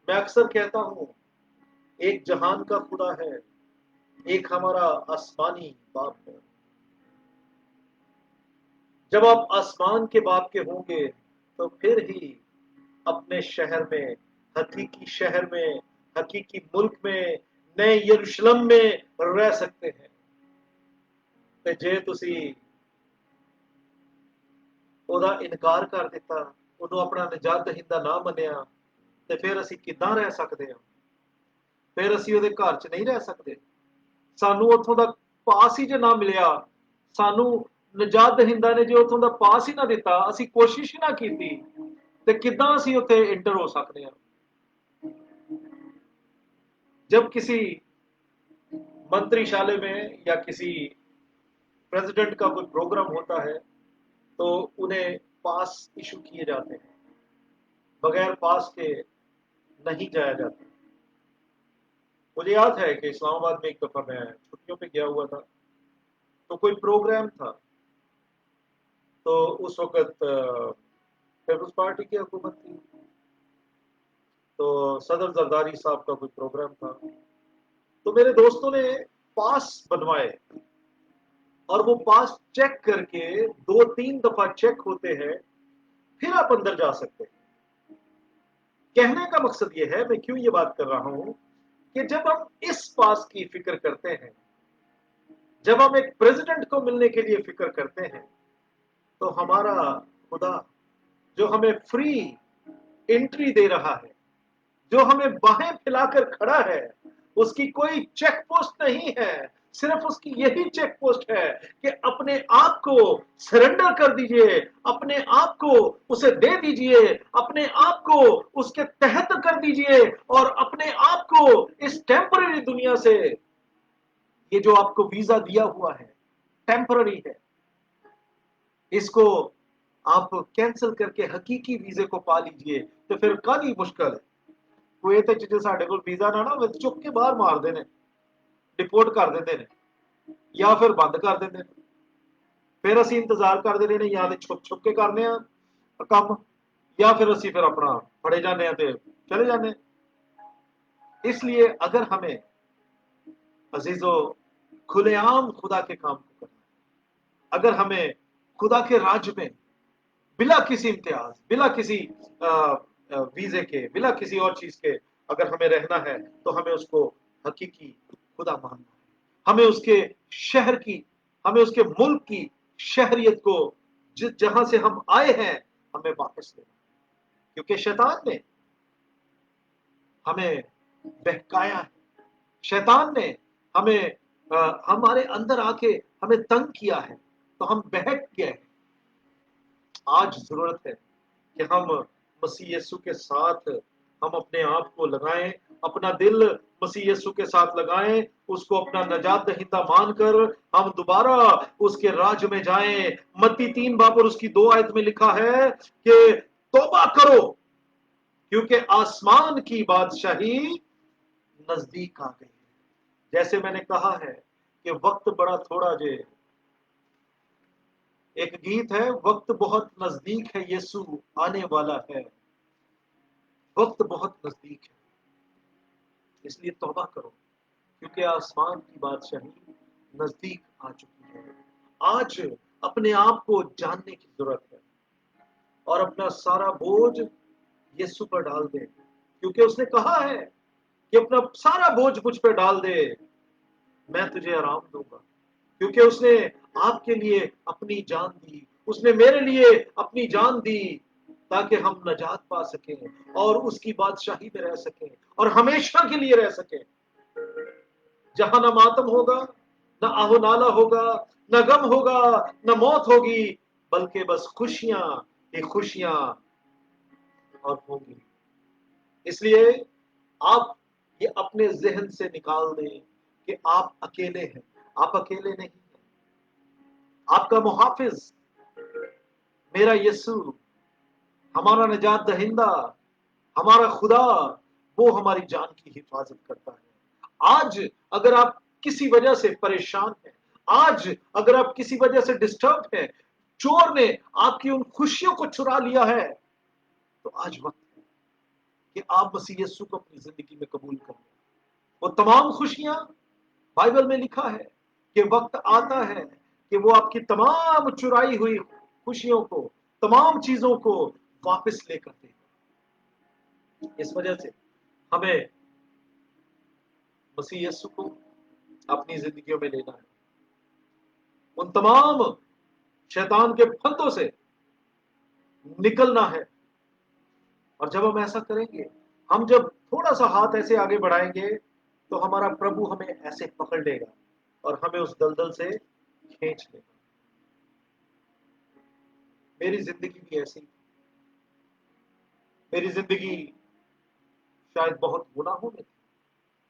मैं अक्सर कहता हूं, एक जहान का खुदा है, एक हमारा आसमानी बाप है। जब आप आसमान के बाप के होंगे तो फिर ही अपने शहर में, हकीकी शहर में, हकीकी मुल्क में, नए यरूशलेम में रह सकते हैं। ते जे तुसी ਉਹਦਾ ਇਨਕਾਰ ਕਰ ਦਿੱਤਾ, ਉਹਨੂੰ ਆਪਣਾ ਨਜਾਤ ਦਹਿੰਦਾ ਨਾ ਮੰਨਿਆ, ਤੇ ਫਿਰ ਅਸੀਂ ਕਿੱਦਾਂ ਰਹਿ ਸਕਦੇ ਹਾਂ? ਫਿਰ ਅਸੀਂ ਉਹਦੇ ਘਰ 'ਚ ਨਹੀਂ ਰਹਿ ਸਕਦੇ। ਸਾਨੂੰ ਉੱਥੋਂ ਦਾ ਪਾਸ ਹੀ ਜੇ ਨਾ ਮਿਲਿਆ, ਸਾਨੂੰ ਨਜਾਤ ਦਹਿੰਦਾ ਨੇ ਜੇ ਉੱਥੋਂ ਦਾ ਪਾਸ ਹੀ ਨਾ ਦਿੱਤਾ, ਅਸੀਂ ਕੋਸ਼ਿਸ਼ ਹੀ ਨਾ ਕੀਤੀ, ਤੇ ਕਿੱਦਾਂ ਅਸੀਂ ਉੱਥੇ ਇੰਟਰ ਹੋ ਸਕਦੇ ਹਾਂ? जब किसी मंत्रिशालय में या किसी प्रेसिडेंट का कोई प्रोग्राम होता है तो उन्हें पास इशू किए जाते हैं, बगैर पास के नहीं जाया जाता। मुझे याद है कि इस्लामाबाद में एक दफा मैं छुट्टियों पे गया हुआ था, तो कोई प्रोग्राम था, तो उस वक्त पीपल्स पार्टी की हुकूमत थी, तो सदर जरदारी साहब का कोई प्रोग्राम था। तो मेरे दोस्तों ने पास बनवाए और वो पास चेक करके 2-3 दफा चेक होते हैं, फिर आप अंदर जा सकते हैं। कहने का मकसद ये है, मैं क्यों ये बात कर रहा हूं, कि जब हम इस पास की फिक्र करते हैं, जब हम एक प्रेसिडेंट को मिलने के लिए फिक्र करते हैं, तो हमारा खुदा जो हमें फ्री एंट्री दे रहा है, जो हमें बाहें फैलाकर खड़ा है, उसकी कोई चेक पोस्ट नहीं है। सिर्फ उसकी यही चेक पोस्ट है कि अपने आप को सरेंडर कर दीजिए, अपने आप को उसे दे दीजिए, अपने आप को उसके तहत कर दीजिए और अपने आप को इस टेम्पररी दुनिया से, ये जो आपको वीजा दिया हुआ है टेम्पररी है, इसको आप कैंसिल करके हकीकी वीजे को पा लीजिए। तो फिर कल ही मुश्किल है। कुवैत च जे साडे कोल वीजा ना ना चुक के बाहर मारते हैं, डिपोर्ट कर देते हैं या फिर बंद कर देते हैं। फिर असी इंतजार करते रहने, या तो छुप के करने काम, या फिर असी फिर अपना फड़े जाने ते चले जाने। इसलिए अगर हमें अजीजों खुलेआम खुदा के काम को करना है, अगर हमें खुदा के राज्य में बिला किसी इम्तियाज, बिला किसी वीजे के, बिला किसी और चीज के अगर हमें रहना है, तो हमें उसको हकीकी खुदा मानना है। हमें उसके शहर की, हमें उसके मुल्क की शहरियत को जहां से हम आए हैं हमें वापस लेना, क्योंकि शैतान ने हमें बहकाया है, शैतान ने हमें हमारे अंदर आके हमें तंग किया है, तो हम बहक गए। आज जरूरत है कि हम मसीह यीशु के साथ हम अपने आप को लगाएं, अपना दिल मसीह यीशु के साथ लगाएं, उसको अपना नजात दहिंदा मानकर हम दोबारा उसके राज्य में जाएं। मत्ती 3 बाब और उसकी 2 आयत में लिखा है कि तौबा करो क्योंकि आसमान की बादशाही नजदीक आ गई है। जैसे मैंने कहा है कि वक्त बड़ा थोड़ा जे, एक गीत है, वक्त बहुत नजदीक है यीशु आने वाला है, वक्त बहुत नजदीक है, इसलिए तौबा करो क्योंकि आसमान की बादशाही नजदीक आ चुकी है। आज अपने आप को जानने की जरूरत है और अपना सारा बोझ यीशु पर डाल दे, क्योंकि उसने कहा है कि अपना सारा बोझ मुझ पर डाल दे, मैं तुझे आराम दूंगा। क्योंकि उसने आपके लिए अपनी जान दी, उसने मेरे लिए अपनी जान दी, ताकि हम नजात पा सकें और उसकी बादशाही में रह सकें और हमेशा के लिए रह सकें, जहां न मातम होगा, न आहो नाला होगा, न गम होगा, न मौत होगी, बल्कि बस खुशियां ही खुशियां और होंगी। इसलिए आप ये अपने जहन से निकाल दें कि आप अकेले हैं, आप अकेले नहीं हैं। आपका मुहाफिज मेरा यीशु, हमारा नजात दहिंदा, हमारा खुदा, वो हमारी जान की हिफाजत करता है। आज अगर आप किसी वजह से परेशान हैं, आज अगर आप किसी वजह से डिस्टर्ब हैं, चोर ने आपकी उन खुशियों को चुरा लिया है, तो आज वक्त है कि आप मसीह यीशु को अपनी जिंदगी में कबूल करें। वो तमाम खुशियां, बाइबल में लिखा है कि वक्त आता है कि वो आपकी तमाम चुराई हुई खुशियों को, तमाम चीजों को वापस लेकर देगा। इस वजह से हमें मसीह यीशु को अपनी जिंदगियों में लेना है, उन तमाम शैतान के फंदों से निकलना है। और जब हम ऐसा करेंगे, हम जब थोड़ा सा हाथ ऐसे आगे बढ़ाएंगे, तो हमारा प्रभु हमें ऐसे पकड़ लेगा और हमें उस दलदल से खींच लेगा। मेरी जिंदगी भी ऐसी, मेरी जिंदगी शायद बहुत गुनाहों में थी,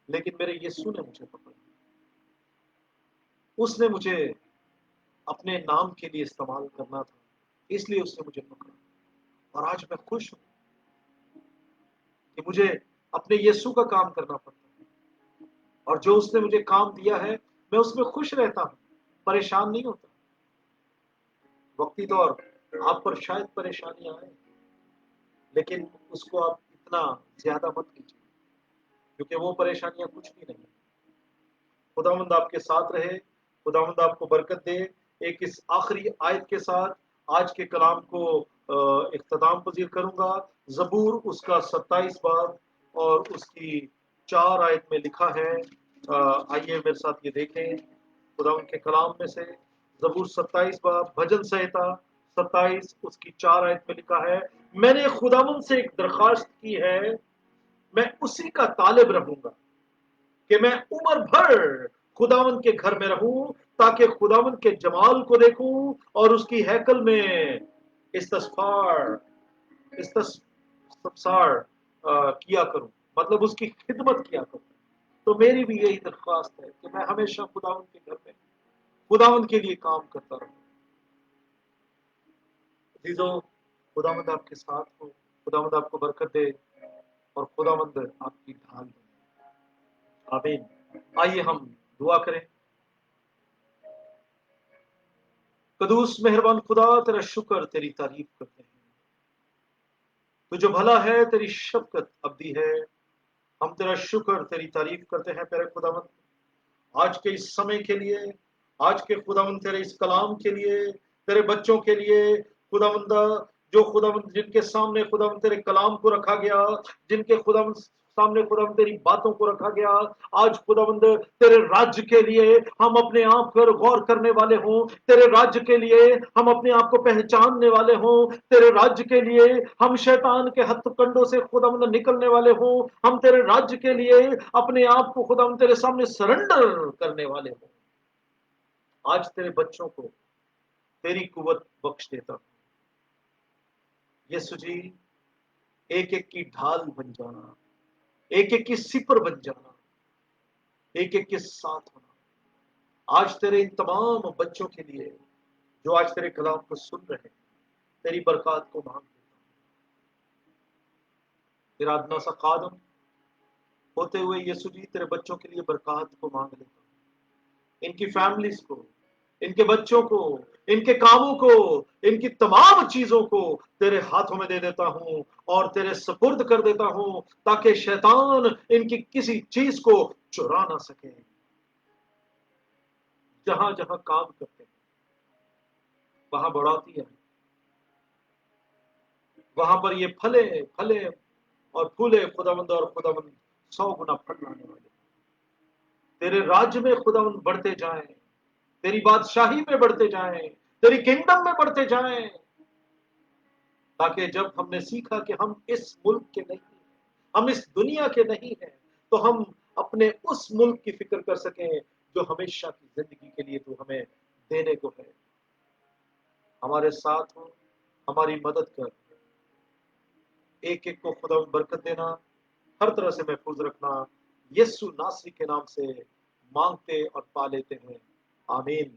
लेकिन मेरे यीशु ने मुझे पकड़ा, उसने मुझे अपने नाम के लिए इस्तेमाल करना था, इसलिए उसने मुझे पकड़ा। और आज मैं खुश हूं कि मुझे अपने यीशु का काम करना पड़ता है, और जो उसने मुझे काम दिया है मैं उसमें खुश रहता हूं, परेशान नहीं होता। वक्ती तौर आप पर शायद परेशानियां आए, लेकिन उसको आप इतना ज्यादा मत कीजिए, क्योंकि वो परेशानियां कुछ भी नहीं। खुदावंद आपके साथ रहे, खुदावंद आपको बरकत दे। एक इस आखिरी आयत के साथ आज के कलाम को इख्तिताम पजीर करूंगा। जबूर उसका 27 बाब और उसकी 4 आयत में लिखा है, आइए मेरे साथ ये देखें खुदावंद के कलाम में से। जबूर 27 बाब, भजन संहिता 27 उसकी 4 आयत में लिखा है, मैंने खुदावंद से एक दरखास्त की है, मैं उसी का तालिब रहूंगा कि मैं उम्र भर खुदावंद के घर में रहूं, ताकि खुदावंद के जमाल को देखूं और उसकी हैकल में इस्तफसार किया करूं, मतलब उसकी खिदमत किया करूं। तो मेरी भी यही दरख्वास्त है कि मैं हमेशा खुदावंद के घर में खुदावंद के लिए काम करता रहूं। अजीजों, खुदावंद आपके साथ हो, खुदावंद आपको बरकत दे और खुदावंद आपकी ढाल बने। आमीन। आइए हम दुआ करें। कदूस मेहरबान खुदा, तेरा शुक्र, तेरी तारीफ करते हैं। तू जो भला है, तेरी शफकत अब्दी है, हम तेरा शुक्र तेरी तारीफ करते हैं प्यारे खुदावंद, आज के इस समय के लिए, आज के खुदावंद तेरे इस कलाम के लिए, तेरे बच्चों के लिए खुदावंद, जो खुदावंद जिनके सामने खुदावंद तेरे कलाम को रखा गया, जिनके खुदावंद सामने खुदावंद तेरी बातों को रखा गया, आज खुदावंद तेरे राज्य के लिए हम अपने आप पर गौर करने वाले हों, तेरे राज्य के लिए हम अपने आप को पहचानने वाले हों, तेरे राज्य के लिए हम शैतान के हथकंडों से खुदावंद निकलने वाले हों, हम तेरे राज्य के लिए अपने आप को खुदावंद तेरे सामने सरेंडर करने वाले हों। आज तेरे बच्चों को तेरी कुवत बख्श देता हूं यीशु जी, एक एक की ढाल बन जाना, एक एक की सिपर बन जाना, एक एक के साथ होना। आज तेरे इन तमाम बच्चों के लिए जो आज तेरे कलाम को सुन रहे हैं, तेरी बरकत को मांग लेता हूं। तेरा अदना सा कादम होते हुए यीशु जी तेरे बच्चों के लिए बरकत को मांग लेता हूं, इनकी फैमिलीज को, इनके बच्चों को, इनके कामों को, इनकी तमाम चीजों को तेरे हाथों में दे देता हूं और तेरे सुपुर्द कर देता हूं, ताकि शैतान इनकी किसी चीज को चुरा ना सके। जहां जहां काम करते हैं वहां बढ़ाती है, वहां पर ये फले फले और फूले खुदावंद, और खुदावंद 100 गुना फल लाने वाले तेरे राज्य में खुदावंद बढ़ते जाएं, तेरी बादशाही में बढ़ते जाएं, तेरी किंगडम में बढ़ते जाएं, ताकि जब हमने सीखा कि हम इस मुल्क के नहीं हैं, हम इस दुनिया के नहीं हैं, तो हम अपने उस मुल्क की फिक्र कर सकें जो हमेशा की जिंदगी के लिए तू हमें देने को है। हमारे साथ हो, हमारी मदद कर, एक एक को खुदा बरकत देना, हर तरह से महफूज रखना, यीशु नासरी के नाम से मांगते और पा लेते हैं, आमीन।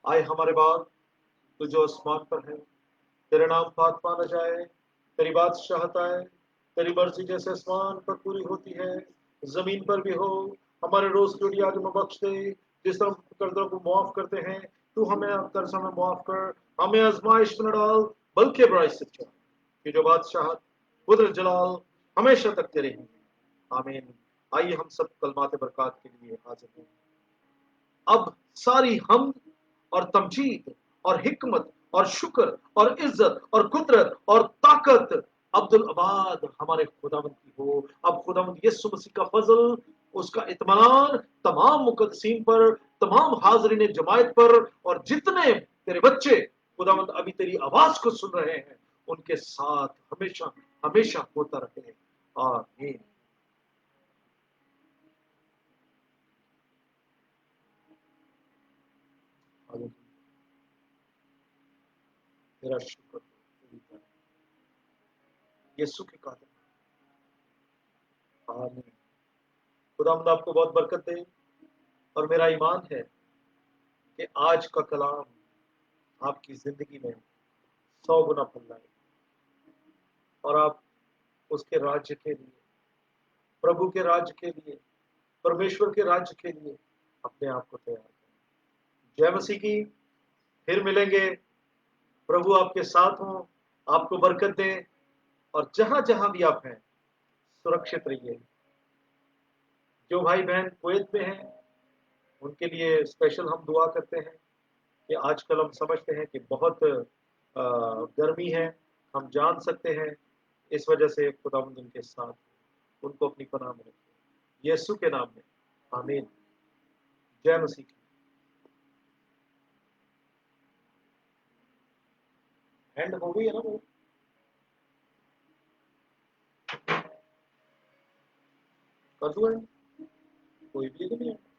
आए हमारे बाप तू जो आसमान पर है, तेरे नाम पाक माना जाए, तेरी बादशाहत आए, तेरी मर्जी जैसे आसमान पर पूरी होती है जमीन पर भी हो। हमारे रोज की रोटी आज हमें बख्श दे, जिस तरह कर्जों को माफ करते हैं, तू हमें कर्ज हमें माफ कर, हमें आजमाइश में न डाल बल्कि बुराई से बचा, कि जो बादशाहत कुदरत जलाल हमेशा तक तेरे हैं, आमीन। आइए हम सब कलमात बरकत के लिए हाजिर हैं। अब सारी हमद और तमजीद और हिकमत और शुक्र और इज्जत और कुदरत और ताकत अब्दुल अबाद हमारे खुदावंद की हो। अब खुदावंद यीशु मसीह का फजल, उसका इत्मीनान तमाम मुकद्दसीन पर, तमाम हाज़रीन जमायत पर, और जितने तेरे बच्चे खुदावंद अभी तेरी आवाज को सुन रहे हैं उनके साथ हमेशा हमेशा होता रहे, आमीन। तेरा शुक्र, तेरी तारीफ, यीशु के कादम, आमीन। खुदावंद आपको बहुत बरकत दे, और मेरा ईमान है कि आज का कलाम आपकी जिंदगी में 100 गुना फल लाए, और आप उसके राज्य के लिए, प्रभु के राज्य के लिए, परमेश्वर के राज्य के लिए अपने आप को तैयार करें। जय मसीह की। फिर मिलेंगे। प्रभु आपके साथ हों, आपको बरकत दें, और जहां जहां भी आप हैं सुरक्षित रहिए। जो भाई बहन कुवैत में हैं उनके लिए स्पेशल हम दुआ करते हैं कि आजकल हम समझते हैं कि बहुत गर्मी है, हम जान सकते हैं, इस वजह से खुदावंद उनके साथ, उनको अपनी पनाह में रखे, यीशु के नाम में, आमीन। जय मसीह की। एंड हो गई है ना वो, कर दूं एंड? कोई भी तो नहीं है।